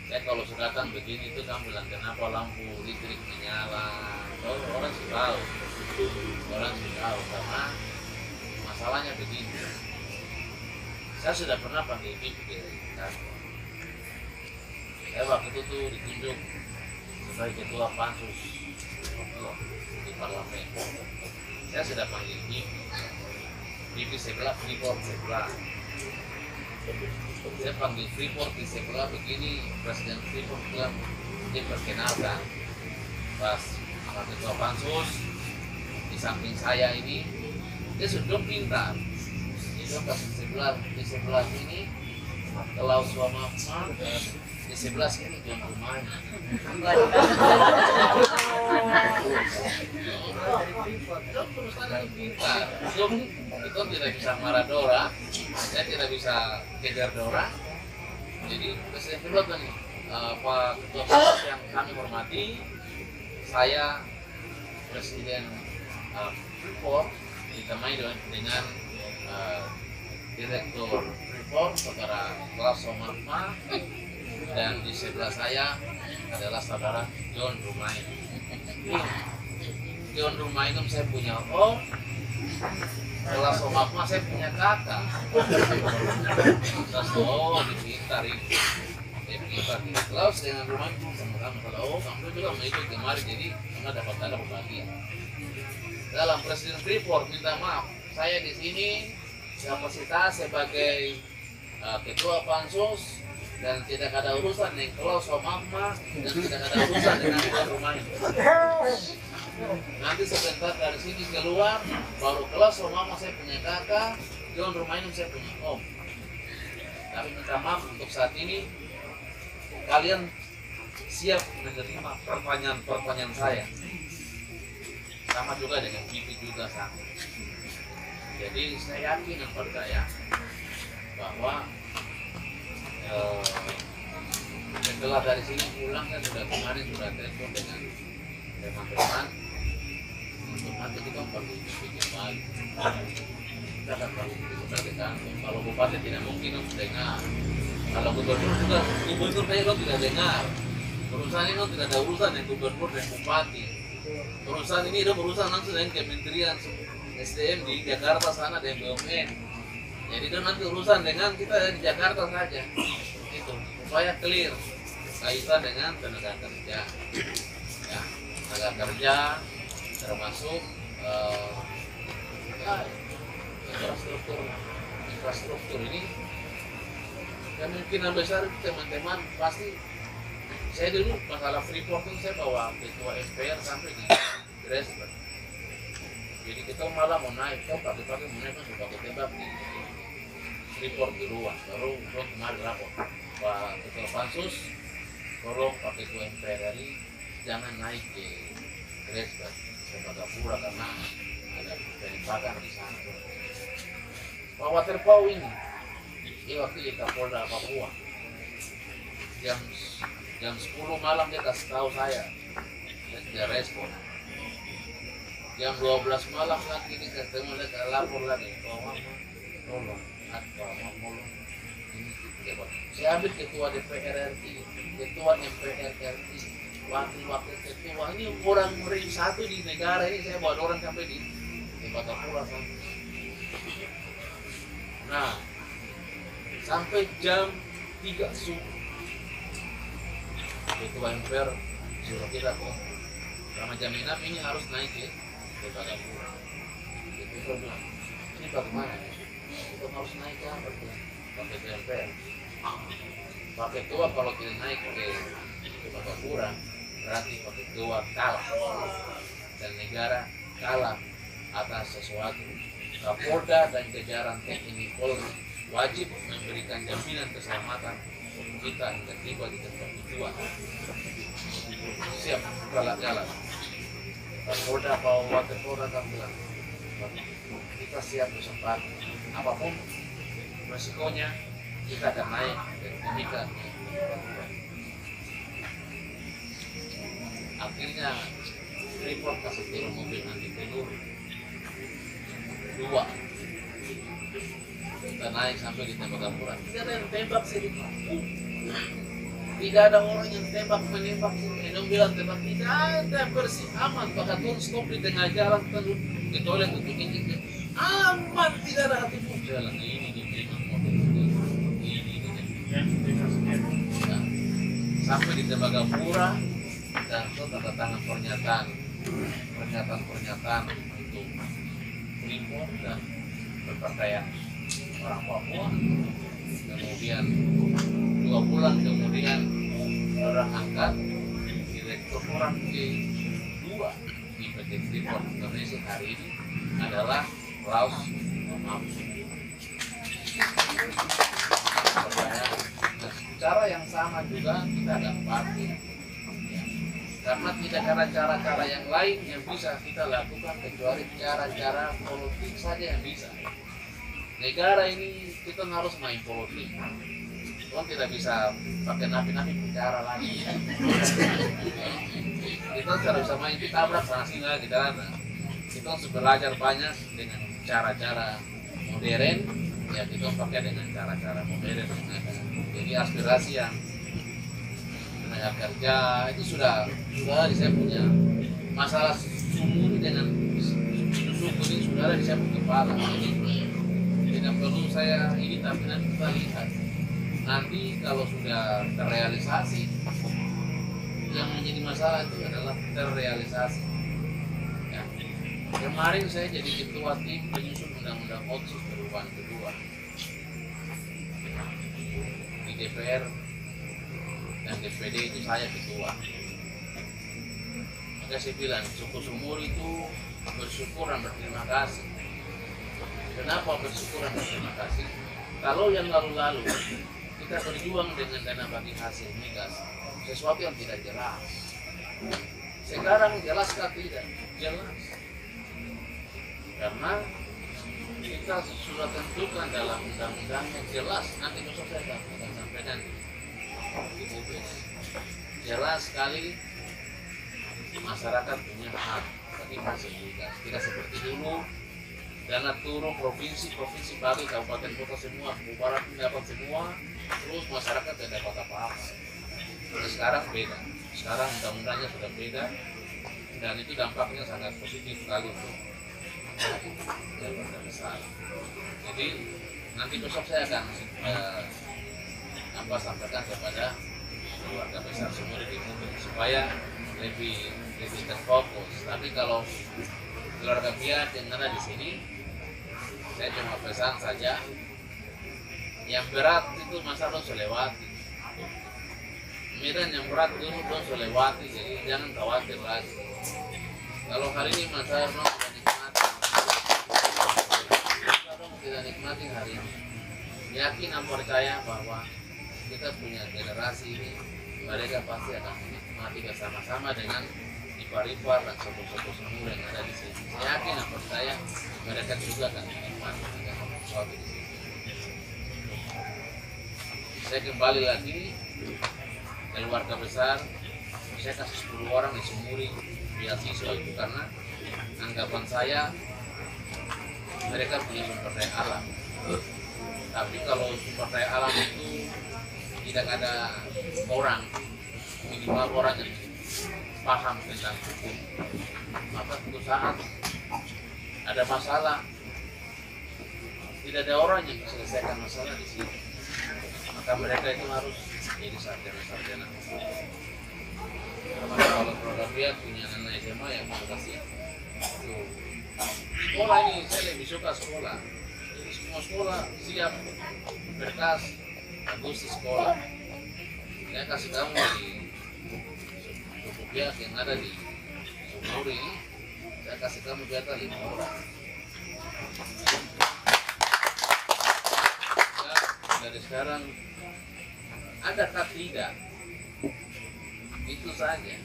Saya kalau sudah datang begini itu kamu bilang kenapa lampu listrik menyala? Oh, orang sudah tahu, karena masalahnya begini. Saya sudah pernah panggil Bibi ke kantor. Saya waktu itu tuh ditunjuk sebagai ketua pansus di parlemen. Saya sudah panggil Bibi sebelah, Freeport sebelah. Saya panggil Freeport di sebelah begini, Presiden Freeport bilang diperkenalkan pas ketua pansus di samping saya ini, dia sudah pintar. Dia pas di sebelah ini kalau suama di sebelah sini John rumahnya. Itu tidak bisa marah Dora, saya tidak bisa kejar Dora. Jadi Presiden Freeport nih, Pak Ketua Pansus yang kami hormati, saya Presiden Freeport ditemani dengan Direktur Freeport Saudara Klaus Somarma, dan di sebelah saya adalah Saudara John Rumain. John Rumain saya punya om, Klaus Somarma saya punya kakak. Terus dipintar itu. Klaus dengan Rumain sama-sama kalau kamu juga mau ikut kemarin, jadi kamu dapat tanda bahagia. Dalam Presiden Freeport minta maaf, saya di sini kapasitas sebagai ketua pansus dan tidak ada urusan dengan Klaus Somarma dan tidak ada urusan dengan John Rumain. Nanti sebentar dari sini keluar, baru Klaus Somarma saya punya kakak, John Rumain saya punya om. Tapi minta maaf untuk saat ini kalian siap menerima pertanyaan saya. Sama juga dengan Bibi juga sama. Jadi saya yakin dan percaya bahwa setelah dari sini pulang kan sudah kemarin sudah telepon dengan teman-teman untuk nanti kita pergi kembali. Kita akan pergi ke kantor. Kalau bupati tidak mungkin dengar, kalau gubernur juga tidak dengar. Urusan ini tidak ada urusan dengan gubernur dan bupati. Urusan ini ada urusan langsung dengan Kementerian SDM di Jakarta sana dan BUMN. Jadi itu nanti urusan dengan kita di Jakarta saja. Itu supaya clear kaitan dengan tenaga kerja. Ya, tenaga kerja termasuk infrastruktur ini. Kemungkinan besar teman-teman pasti, saya dulu masalah Freeport itu saya bawa ketua SPR sampai di Dresden. Jadi kita malah mau naik, pagi-pagi mau naik kan sudah ketebak di Freeport di luar. Baru kemarin rapor Pak Ketua Pansus, tolong Pak Ketua MPR RI jangan naik ke Dresden, Sembagapura karena ada penembakan di sana. Pak Waterpau ini waktu di Kapolda Papua jam 10 malam dia kasih tahu saya, dia respon. Jam 12 malam lagi ini ketemu dia lapor lagi, tolong ini saya ambil ketua DPR RI, ketua MPR RI, wakil ketua, ini orang ring satu di negara ini, saya bawa orang sampai di Papua sampai. Nah, sampai jam 3 subuh. Ketua MPR suruh kita kok sama jam 6 ini harus naik ke Tagapura. Ketua bilang, ini bagaimana ya? Kita harus naik ke apa? Pak Ketua MPR. Pak Ketua kalau tidak naik ke Tagapura, berarti Pak Ketua kalah dan negara kalah atas sesuatu. Kapolda dan jajaran TNI Polri wajib memberikan jaminan keselamatan kita hingga tiba di tempat tujuan. Siap galak-galak. Kapolda Pak Wakapolda kan bilang, kita siap bersempat apapun resikonya, kita akan naik dan demikian. Akhirnya Freeport kasih turun mobil anti peluru 2. Kita naik sampai di Tagapura. Tidak ada yang tembak sedikit. Tidak ada orang yang tembak menembak. Yang bilang tembak tidak ada, bersih aman. Bahkan turun stop di tengah jalan terus di toilet untuk ini aman, tidak ada hati pun. Jalan ini di memang mobil ini. Nah, sampai di Tagapura dan itu tanda tangan pernyataan untuk Freeport dan berpakaian orang Papua. Kemudian 2 bulan kemudian orang angkat direktur orang ke-2 di PT Freeport Indonesia hari ini adalah Klaus Mamsu. Cara yang sama juga kita akan pakai. Karena tidak ada cara-cara yang lain yang bisa kita lakukan kecuali cara-cara politik saja yang bisa. Negara ini kita harus main politik. Kita tidak bisa pakai napi-napi bicara lagi. Kita tidak bisa main ditabrak sana sini lagi, tidak ada. Kita harus belajar banyak dengan cara-cara modern. Ya kita pakai dengan cara-cara modern. Jadi aspirasi yang tenaga kerja itu sudah saya punya masalah sumur dengan suku ini sudah ada di saya punya kepala. Jadi tidak perlu saya ini, tapi nanti kita lihat nanti kalau sudah terrealisasi. Yang menjadi masalah itu adalah terrealisasi ya. Kemarin saya jadi ketua tim penyusun undang-undang otsus perubahan kedua di DPR dan DPD, itu saya ketua. Maka saya bilang suku Sumur itu bersyukur dan berterima kasih. Kenapa bersyukur dan berterima kasih? Kalau yang lalu-lalu kita berjuang dengan dana bagi hasil migas, sesuatu yang tidak jelas. Sekarang jelaskah tidak? Jelas. Karena kita sudah tentukan dalam undang-undang yang jelas. Nanti besok saya akan sampaikan di publik. Jelas sekali masyarakat punya hak bagi hasil migas. Tidak seperti dulu dana turun provinsi bagi kabupaten kota semua, barat dapat semua, terus masyarakat tidak dapat apa-apa. Sekarang beda. Sekarang undang-undangnya sudah beda dan itu dampaknya sangat positif sekali untuk keluarga besar. Jadi nanti besok saya akan sampaikan kepada keluarga besar semua di Mubin supaya lebih terfokus. Tapi kalau keluarga biak yang ada di sini, saya cuma pesan saja, yang berat itu masa lo lewati. Medan yang berat dulu lo lewati, jadi jangan khawatir lagi. Kalau hari ini masa lo tidak nikmati hari ini, yakin dan percaya bahwa kita punya generasi ini, mereka pasti akan menikmati bersama-sama dengan ipar-ipar dan suku-suku semua yang ada di sini. Saya yakin dan percaya mereka juga akan menikmati sesuatu di sini. Saya kembali lagi keluarga besar, saya kasih 10 orang di Sumuri beasiswa itu karena anggapan saya mereka punya sumber daya alam. Tapi kalau sumber daya alam itu tidak ada orang, minimal orang yang paham tentang hukum, maka suatu saat ada masalah, tidak ada orang yang menyelesaikan masalah di sini. maka mereka itu harus jadi sarjana-sarjana. Termasuk kalau program dia punya anak SMA yang mau kasih tuh. Sekolah ini saya lebih suka sekolah. Jadi semua sekolah siap berkas bagus di sekolah. Saya kasih kamu di suku pihak yang ada di Sumuri ini, saya kasih kamu jatah 5 orang. Ya, dari sekarang adakah tidak? Itu saja.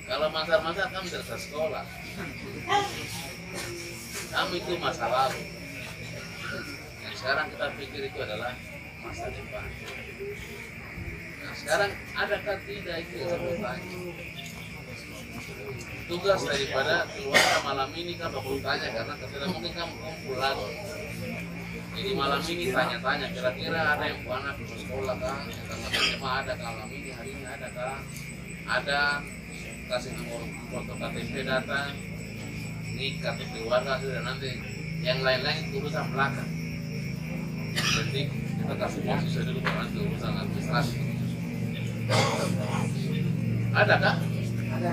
Kalau masa-masa kamu selesai sekolah, kamu itu masa lalu. Yang sekarang kita pikir itu adalah masa depan. Nah, sekarang adakah tidak itu yang saya tanya? Tugas daripada keluarga malam ini kan aku tanya karena tidak mungkin kamu kumpul lagi. Jadi malam ini tanya-tanya kira-kira ada yang anak ke sekolah kah? Yang tanggal SMA ada kah? Malam ini hari ini ada kah? Ada, kasih nomor foto KTP data, nikah atau keluarga sudah, nanti yang lain-lain itu urusan belakang. Yang penting kita kasih posisi dulu baru nanti urusan administrasi. Ada kak? Ada.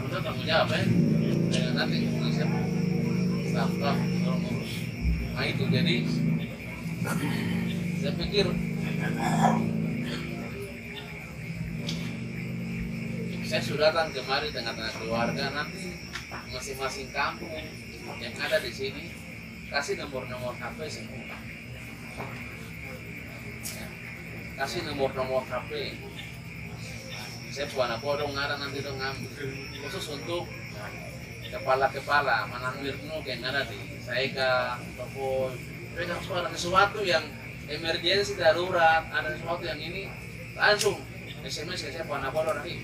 Udah tanggung jawab ya. Dengan nanti siapa? Staf-staf tolong urus. Nah itu jadi saya pikir saya sudah datang kemari tengah-tengah keluarga, nanti masing-masing kampung yang ada di sini kasih nomor-nomor HP semua. Ya. Kasih nomor-nomor HP. Saya buat apa dong ada nanti dong ngambil. Khusus untuk kepala-kepala Mananwirno yang ada di Saika, Topo. Ada sesuatu yang emergensi darurat, ada sesuatu yang ini langsung SMS ke saya buat apa dong nanti.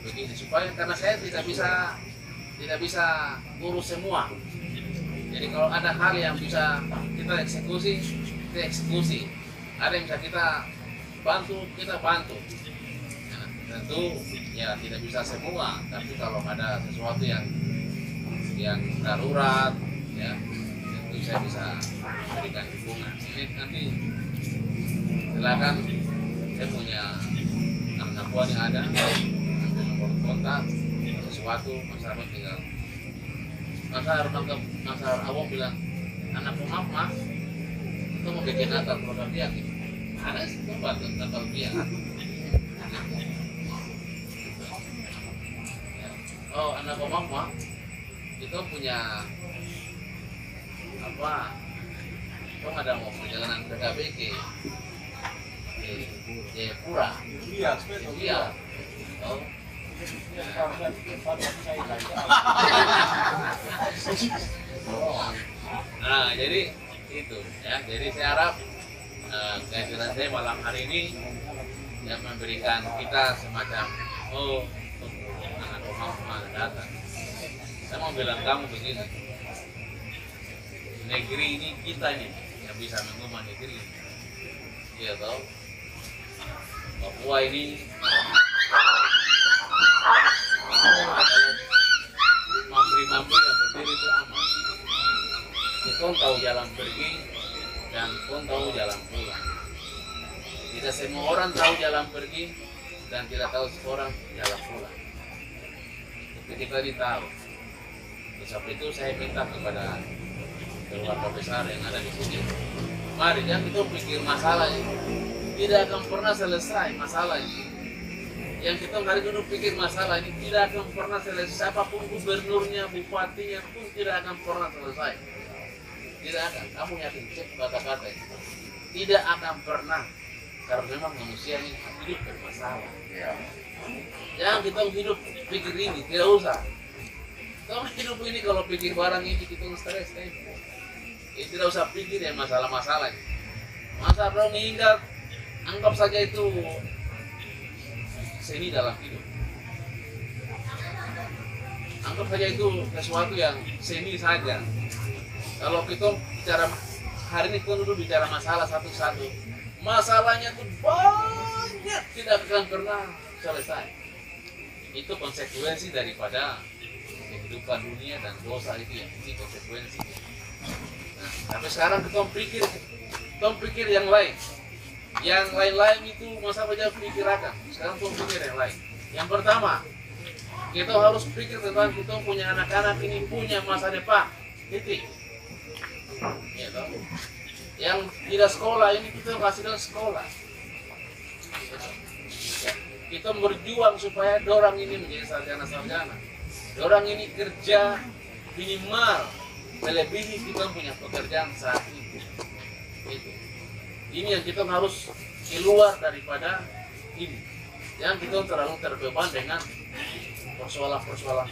Begini supaya karena saya tidak bisa urus semua. Jadi kalau ada hal yang bisa kita eksekusi, kita eksekusi. Ada yang bisa kita bantu, kita bantu. Nah, tentu ya tidak bisa semua, tapi kalau ada sesuatu yang darurat, ya tentu saya bisa berikan dukungan. Ini nanti silakan, saya punya anak buah yang ada. Kontak sesuatu masyarakat tinggal masyarakat awam bilang anakku maaf itu mau bikin natal program dia gitu. Ada tempat natal dia oh anakku maaf itu punya apa kok ada mau perjalanan PKBK Jayapura iya oh nah jadi itu ya, jadi saya harap kehadiran saya malam hari ini yang memberikan kita semacam anak rumah datang. Saya mau bilang kamu begini, negeri ini kita nih yang bisa mengubah negeri ini. Iya tahu Papua ini mampu yang berdiri itu aman. Kita tahu jalan pergi dan pun tahu jalan pulang. Tidak semua orang tahu jalan pergi dan tidak tahu seorang jalan pulang. Tapi kita tahu. Sebab itu saya minta kepada keluarga besar yang ada di sini. Mari jangan kita pikir masalah ini. Tidak akan pernah selesai masalah ini. Yang kita hari dulu pikir masalah ini tidak akan pernah selesai. Siapapun gubernurnya, bupatinya pun tidak akan pernah selesai. Tidak akan. Kamu yakin cek kata-kata ini. Tidak akan pernah. Karena memang manusia ini hidup bermasalah. Jangan kita hidup pikir ini, tidak usah. Kamu hidup ini kalau pikir barang ini kita stres. Tidak usah pikir ya masalah-masalah. Masa orang meninggal, anggap saja itu seni dalam hidup. Anggap saja itu sesuatu yang seni saja. Kalau kita bicara hari ini kita dulu bicara masalah satu-satu, masalahnya itu banyak, tidak akan pernah selesai. Itu konsekuensi daripada kehidupan dunia dan dosa itu yang ini konsekuensi. Nah, tapi sekarang kita pikir Tom pikir yang lain. Yang lain-lain itu masa saja pikirkan. Sekarang tom pikir yang lain. Yang pertama, kita harus pikir tentang kita punya anak-anak ini punya masa depan. Titik. Ya, toh. Yang tidak sekolah ini kita kasihkan sekolah. Kita berjuang supaya dorang ini menjadi sarjana-sarjana. Dorang ini kerja minimal melebihi kita punya pekerjaan saat ini. Itu. Ini yang kita harus keluar daripada ini. Yang kita terlalu terbeban dengan persoalan-persoalan.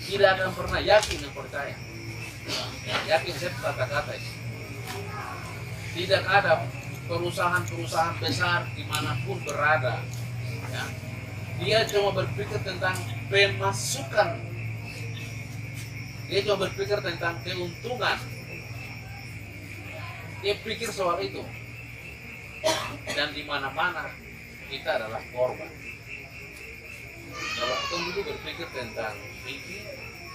Tidak akan pernah yakin dan percaya. Yakin saya kata-kata ini. Tidak ada perusahaan-perusahaan besar dimanapun berada. Ya. Dia cuma berpikir tentang pemasukan. Dia cuma berpikir tentang keuntungan. Dia pikir soal itu. Dan di mana-mana kita adalah korban. Kalau kita dulu berpikir tentang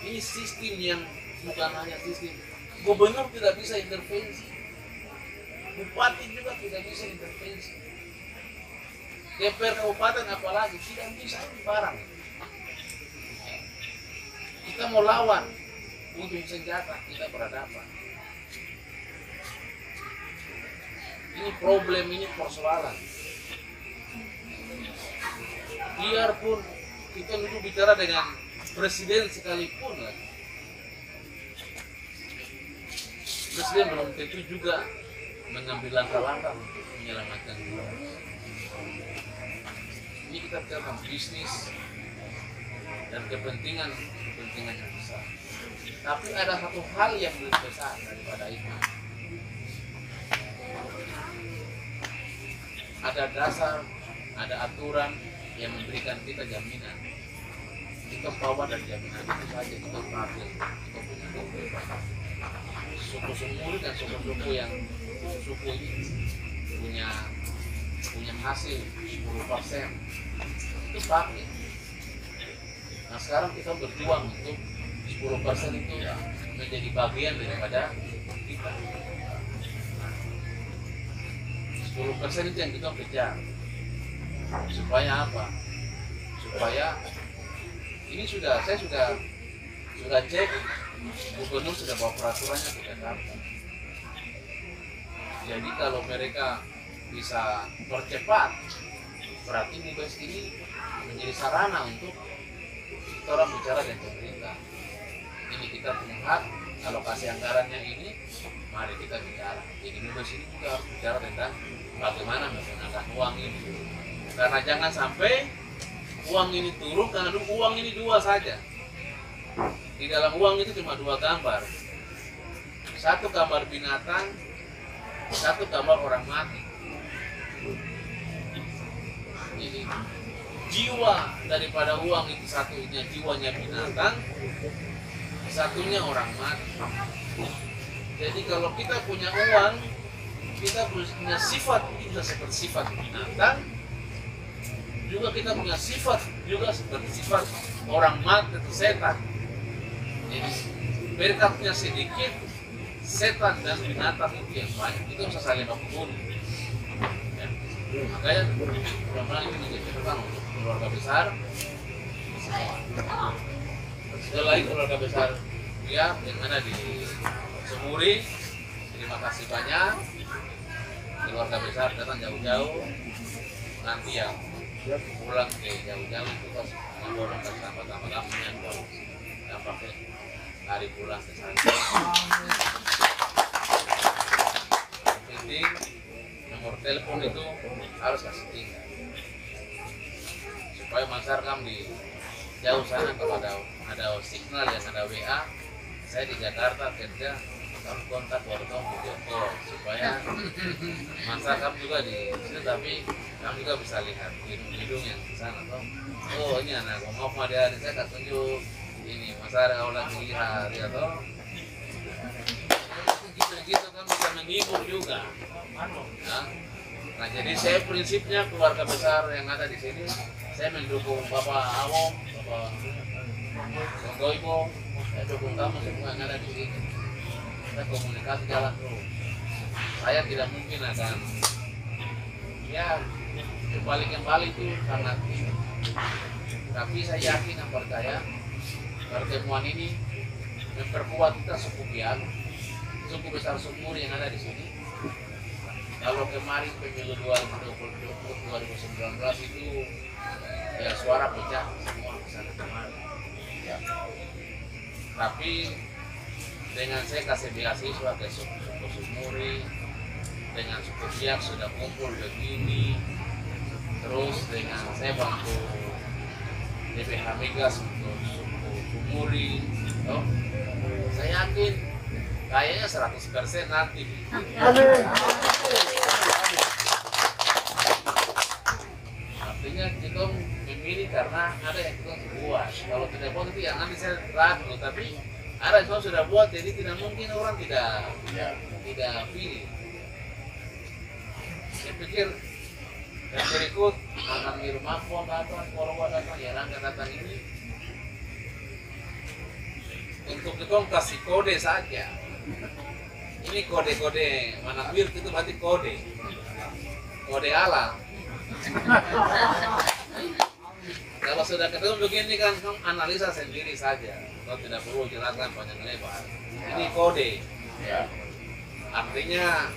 ini sistem yang bukan hanya sistem. Gubernur tidak bisa intervensi. Bupati juga tidak bisa intervensi. DPR kabupaten apalagi tidak bisa barang. Kita mau lawan butuh senjata, kita berhadapan. Ini problem, ini persoalan. Biarpun kita dulu bicara dengan presiden sekalipun lagi. Presiden belum tentu juga mengambil langkah-langkah untuk menyelamatkan dunia. Ini kita bicara tentang bisnis dan kepentingan yang besar. Tapi ada satu hal yang lebih besar daripada itu. Ada dasar, ada aturan yang memberikan kita jaminan. Kita bawa dari jaminan itu saja kita pakai, kita punya kebebasan. Suku-suku dan suku-suku yang suku ini punya hasil 10%. Itu pakai. Nah sekarang kita berjuang untuk 10% itu menjadi bagian daripada kita. 10% itu yang kita kejar. Supaya apa? Supaya ini saya sudah cek, gubernur sudah bawa peraturannya ke Jakarta. Jadi kalau mereka bisa percepat, berarti MIBES ini menjadi sarana untuk kita orang bicara dengan pemerintah. Ini kita punya hak, alokasi anggarannya ini, mari kita bicara. Jadi MIBES ini juga harus bicara tentang bagaimana menggunakan uang ini. Karena jangan sampai uang ini turun, karena uang ini dua saja. Di dalam uang itu cuma dua gambar. Satu gambar binatang, satu gambar orang mati. Ini jiwa daripada uang itu satunya jiwanya binatang, satunya orang mati. Jadi kalau kita punya uang, kita punya sifat bisa seperti sifat binatang, juga kita punya sifat juga seperti sifat orang mati atau setan. Jadi berkatnya sedikit, setan dan binatang itu yang banyak, itu bisa saling membunuh. Ya. Makanya mudah-mudahan itu menjadi catatan untuk keluarga besar. Setelah itu keluarga besar ya yang ada di Semuri, terima kasih banyak. Keluarga besar datang jauh-jauh, nanti yang pulang ke jauh-jauh itu pas orang tambah-tambah yang pakai hari pulang ke sana. Penting nomor telepon itu harus kasih tinggal supaya masyarakat di jauh sana kalau ada signal yang ada WA, saya di Jakarta kerja, kamu kontak waktu video call supaya masyarakat juga di sini, tapi kamu juga bisa lihat hidung yang di sana toh. Oh ini anak maaf dia saya tak tunjuk ini masyarakat kalau lagi lihat ya toh. Gitu kan bisa menghibur juga. Nah jadi saya prinsipnya keluarga besar yang ada di sini, saya mendukung Bapak Awong, Bapak Goibo, saya dukung kamu semua yang ada di sini. Kita komunikasi jalan terus. saya tidak mungkin akan ya kembali itu sangat tinggi. Tapi saya yakin dan percaya pertemuan ini memperkuat kita suku besar Sumur yang ada di sini. Kalau kemarin pemilu 2019 itu ya suara pecah semua kesana kemari. Ya. Tapi dengan saya kasih beasiswa ke suku Sumuri, dengan suku Biak sudah kumpul begini, terus dengan saya bantu DPH Migas untuk suku Sumuri, saya yakin kayaknya 100% nanti. Artinya kita memilih karena ada yang kita buat. Kalau tidak buat itu yang nanti saya ragu, tapi ada yang sudah buat, jadi tidak mungkin orang tidak pilih. Saya pikir yang berikut akan Mirmafon datang, Korwa datang, ya Rangga datang ini untuk kita kasih kode saja. Ini kode-kode Manakbir itu berarti kode alam. Kalau sudah ketemu begini kan analisa sendiri saja, kalau tidak perlu jelaskan panjang lebar. Ini kode, artinya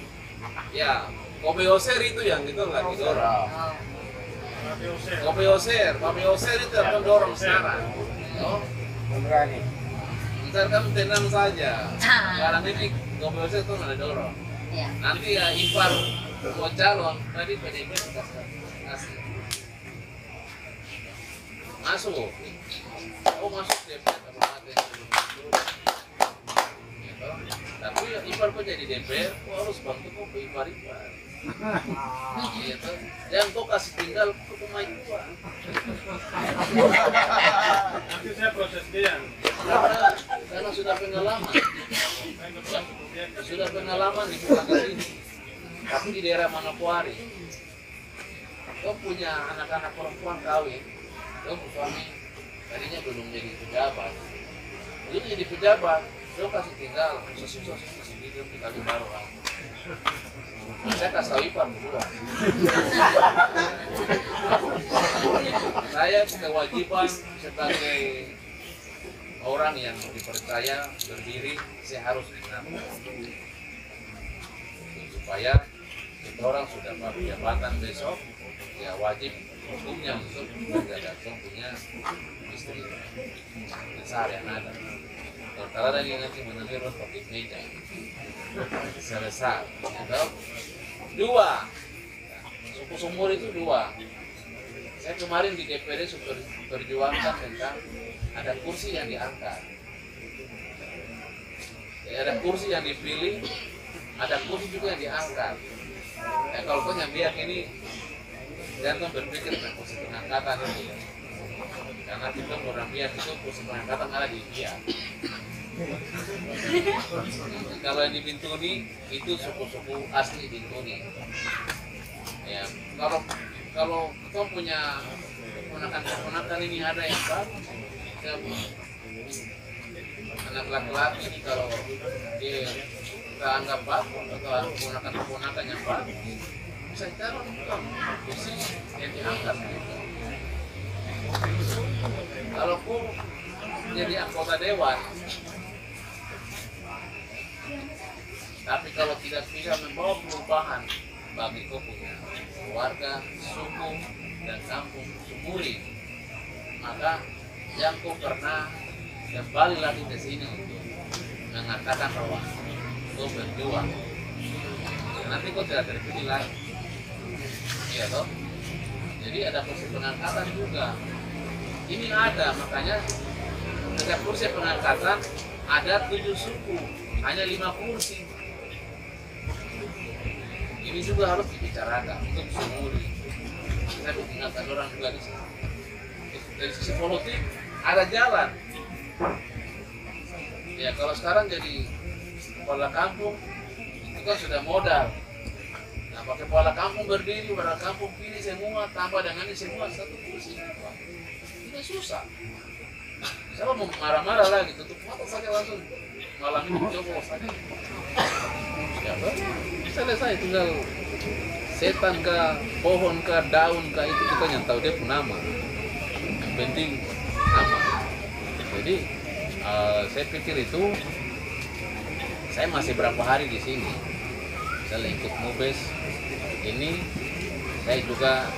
ya Kobeoser itu yang kita lagi dorong. Kobeoser itu akan dorong sekarang. Ntar kamu tenang saja. Sekarang ini Kobeoser itu nggak dorong. Nanti ya Ipar mau calon, tadi PDIP kasih. Masuk DPR kabupaten gitu. Tapi Ipar kok jadi DPR, harus bantu kok ke Ipar gitu. Jangan kok kasih tinggal ke pemain tua. Nanti saya proses dia. Karena sudah pengalaman di pulang ke sini. Tapi di daerah Manokwari, kau punya anak-anak perempuan kawin, kau suami tadinya belum jadi pejabat, jadi jadi pejabat, kau kasih tinggal susah sendiri di kali baru lah. Saya kasih tahu Ipar berdua. Saya kewajiban sebagai orang yang dipercaya berdiri, saya harus menang supaya kita orang sudah jabatan besok, ya wajib hukumnya untuk menjaga punya istri besar yang ada. Kalau ada yang nanti menambil harus pakai meja sebesar. Dua, suku Sumur itu dua. Saya kemarin di DPD perjuangkan tentang ada kursi yang diangkat, ada kursi yang dipilih, ada kursi juga yang diangkat. Kalau kau yang biak ini jangan berpikir tentang kursi pengangkatan itu, karena kita orang biak itu kursi pengangkatan ada di biak. Kalau yang di Bintuni itu suku-suku asli Bintuni. Ya, kalau kita punya keponakan ini ada yang bagus, anak laki-laki ini kalau dia kita anggap bagus atau keponakan yang bagus, bisa calon kursi yang diangkat. Kalau pun jadi anggota dewan, tapi kalau tidak bisa membawa perubahan bagi kau punya keluarga, suku, dan kampung Sumuri, maka yang kau pernah kembali lagi ke sini untuk mengatakan bahwa kau berjuang, nanti kau tidak terpilih lagi, iya toh? Jadi ada kursi pengangkatan juga. Ini ada, makanya setiap kursi pengangkatan ada 7 suku, hanya 5 kursi. Ini juga harus dibicarakan untuk Sumuri. Saya mengingatkan orang juga di sini. Dari sisi politik ada jalan. Ya kalau sekarang jadi kepala kampung itu kan sudah modal. Nah pakai kepala kampung berdiri, kepala kampung pilih semua, tambah dengan ini semua satu kursi. Itu susah. Siapa mau marah-marah lagi, tutup mata saja langsung. Malam ini coba saja. Ya, selesai, tinggal setan kah, pohon kah, daun kah, itu kita yang tahu dia pun nama. Yang penting nama. Jadi saya pikir itu saya masih berapa hari di sini. Misalnya ikut Mubes ini, saya juga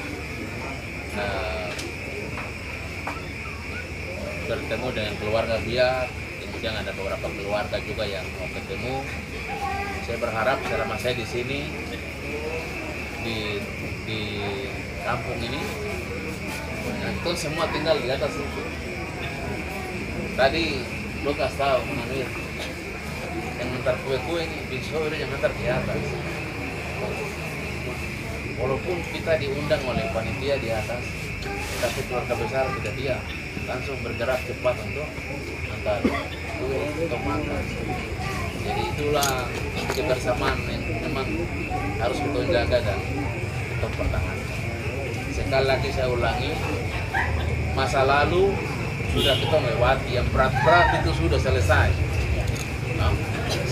bertemu dengan keluarga Biak, kemudian ada beberapa keluarga juga yang mau ketemu. Saya berharap selama saya di sini di kampung ini, itu semua tinggal di atas itu. Tadi lo kasih tahu Manamir, yang ngantar kue-kue ini, biso itu yang ngantar di atas. Walaupun kita diundang oleh panitia di atas, tapi keluarga besar tidak dia langsung bergerak cepat untuk antar kue untuk makan. Jadi itulah kebersamaan yang memang harus kita jaga dan kita pertahankan. Sekali lagi saya ulangi, masa lalu sudah kita melewati, yang berat-berat itu sudah selesai. Nah,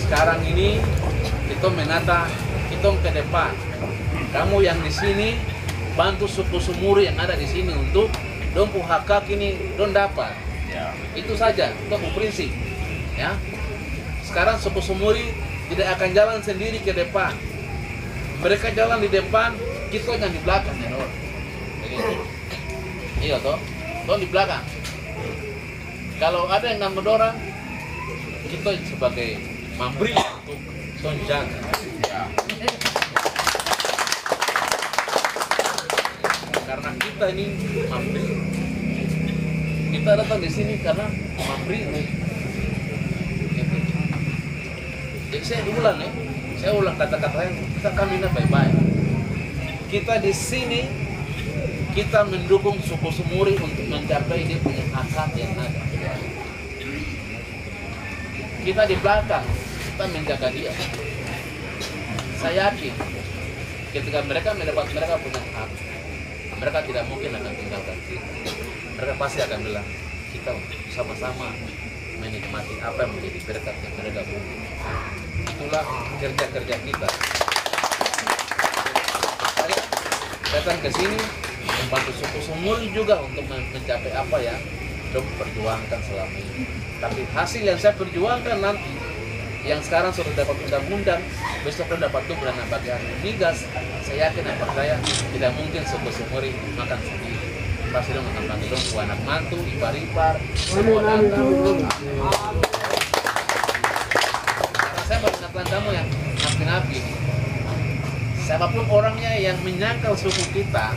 sekarang ini kita menata, kita ke depan. Kamu yang di sini bantu suku Sumuri yang ada di sini untuk dompu hak ini don dapat. Ya. Itu saja, itu prinsip. Ya. Sekarang suku Sumuri tidak akan jalan sendiri ke depan. Mereka jalan di depan, kita yang di belakang ya, Dor. Begitu. Iya toh, toh di belakang. Kalau ada yang nggak mendorong, kita sebagai memberi untuk menjaga. Ya. Karena kita ini memberi, kita datang di sini karena memberi. Jadi saya ulang kata-kata yang kita kambingnya baik-baik. Kita di sini, kita mendukung suku Sumuri untuk mencapai dia punya hak yang ada. Kita di belakang, kita menjaga dia. Saya yakin, ketika mereka punya hak, mereka tidak mungkin akan tinggalkan kita. Mereka pasti akan bilang, kita sama-sama menikmati apa yang menjadi berkat yang mereka punya. Itulah kerja-kerja kita. Saya datang ke sini membantu suku Sumuri juga untuk mencapai apa yang sudah perjuangkan selama ini. Tapi hasil yang saya perjuangkan nanti, yang sekarang sudah dapat undang-undang, besok sudah dapat tuh dan bagian migas, saya yakin dan percaya tidak mungkin suku Sumuri makan sendiri. Pasti dong akan bantu dong anak mantu, ipar-ipar, semua datang. Karena saya mengingatkan kamu yang napi-napi, siapapun orangnya yang menyangkal suku kita,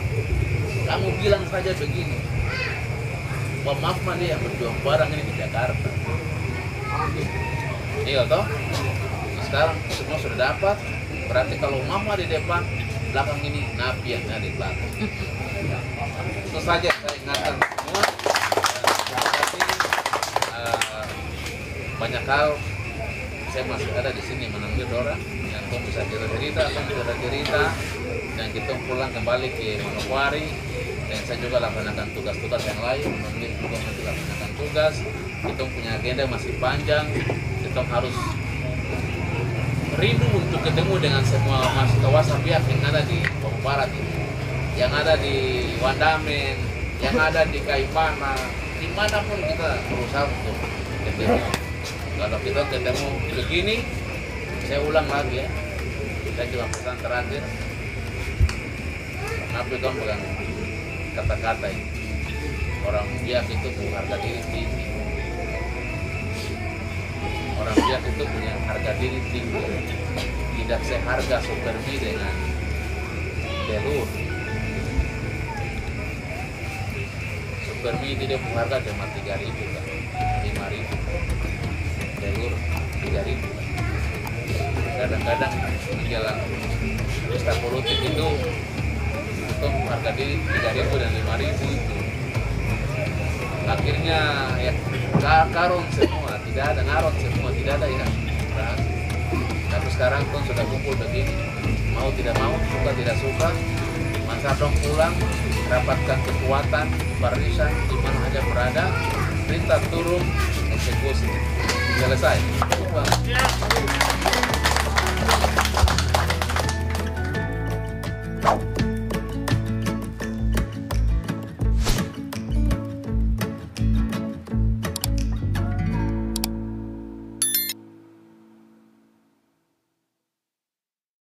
kamu bilang saja begini, wah maaf mah dia yang berjuang barang ini di Jakarta. Iya toh? Nah, sekarang semua sudah dapat, berarti kalau mama di depan, belakang ini napi yang ada di belakang. Itu saja saya ingatkan semua. Terima kasih. Banyak hal saya masih ada di sini menanggil orang yang pun bisa cerita, dan kita pulang kembali ke Manokwari. Dan saya juga laksanakan tugas-tugas yang lain, mengambil juga nanti laksanakan tugas. Kita punya agenda masih panjang, kita harus rindu untuk ketemu dengan semua kawasan pihak yang ada di Papua Barat ini, yang ada di Wandamen, yang ada di Kaipana, dimanapun kita berusaha untuk ketemu. Kalau kita ketemu begini, saya ulang lagi ya, saya cuma pesan terakhir, kenapa kamu pegang kata-kata ini, orang Biak itu punya harga diri tinggi. Orang Biak itu punya harga diri tinggi, tidak seharga Supermi dengan Delur. Supermi tidak punya harga cuma 3.000 kan, 5.000. Delur 3.000. Kadang-kadang menjelang pesta politik itu harga diri 3.000 dan 5.000 itu. Akhirnya ya karun semua, tidak ada ngaron semua, tidak ada ya. Nah, tapi sekarang pun sudah kumpul begini, mau tidak mau, suka tidak suka, masa dong pulang, dapatkan kekuatan, barisan di mana aja berada, perintah turun, eksekusi, selesai.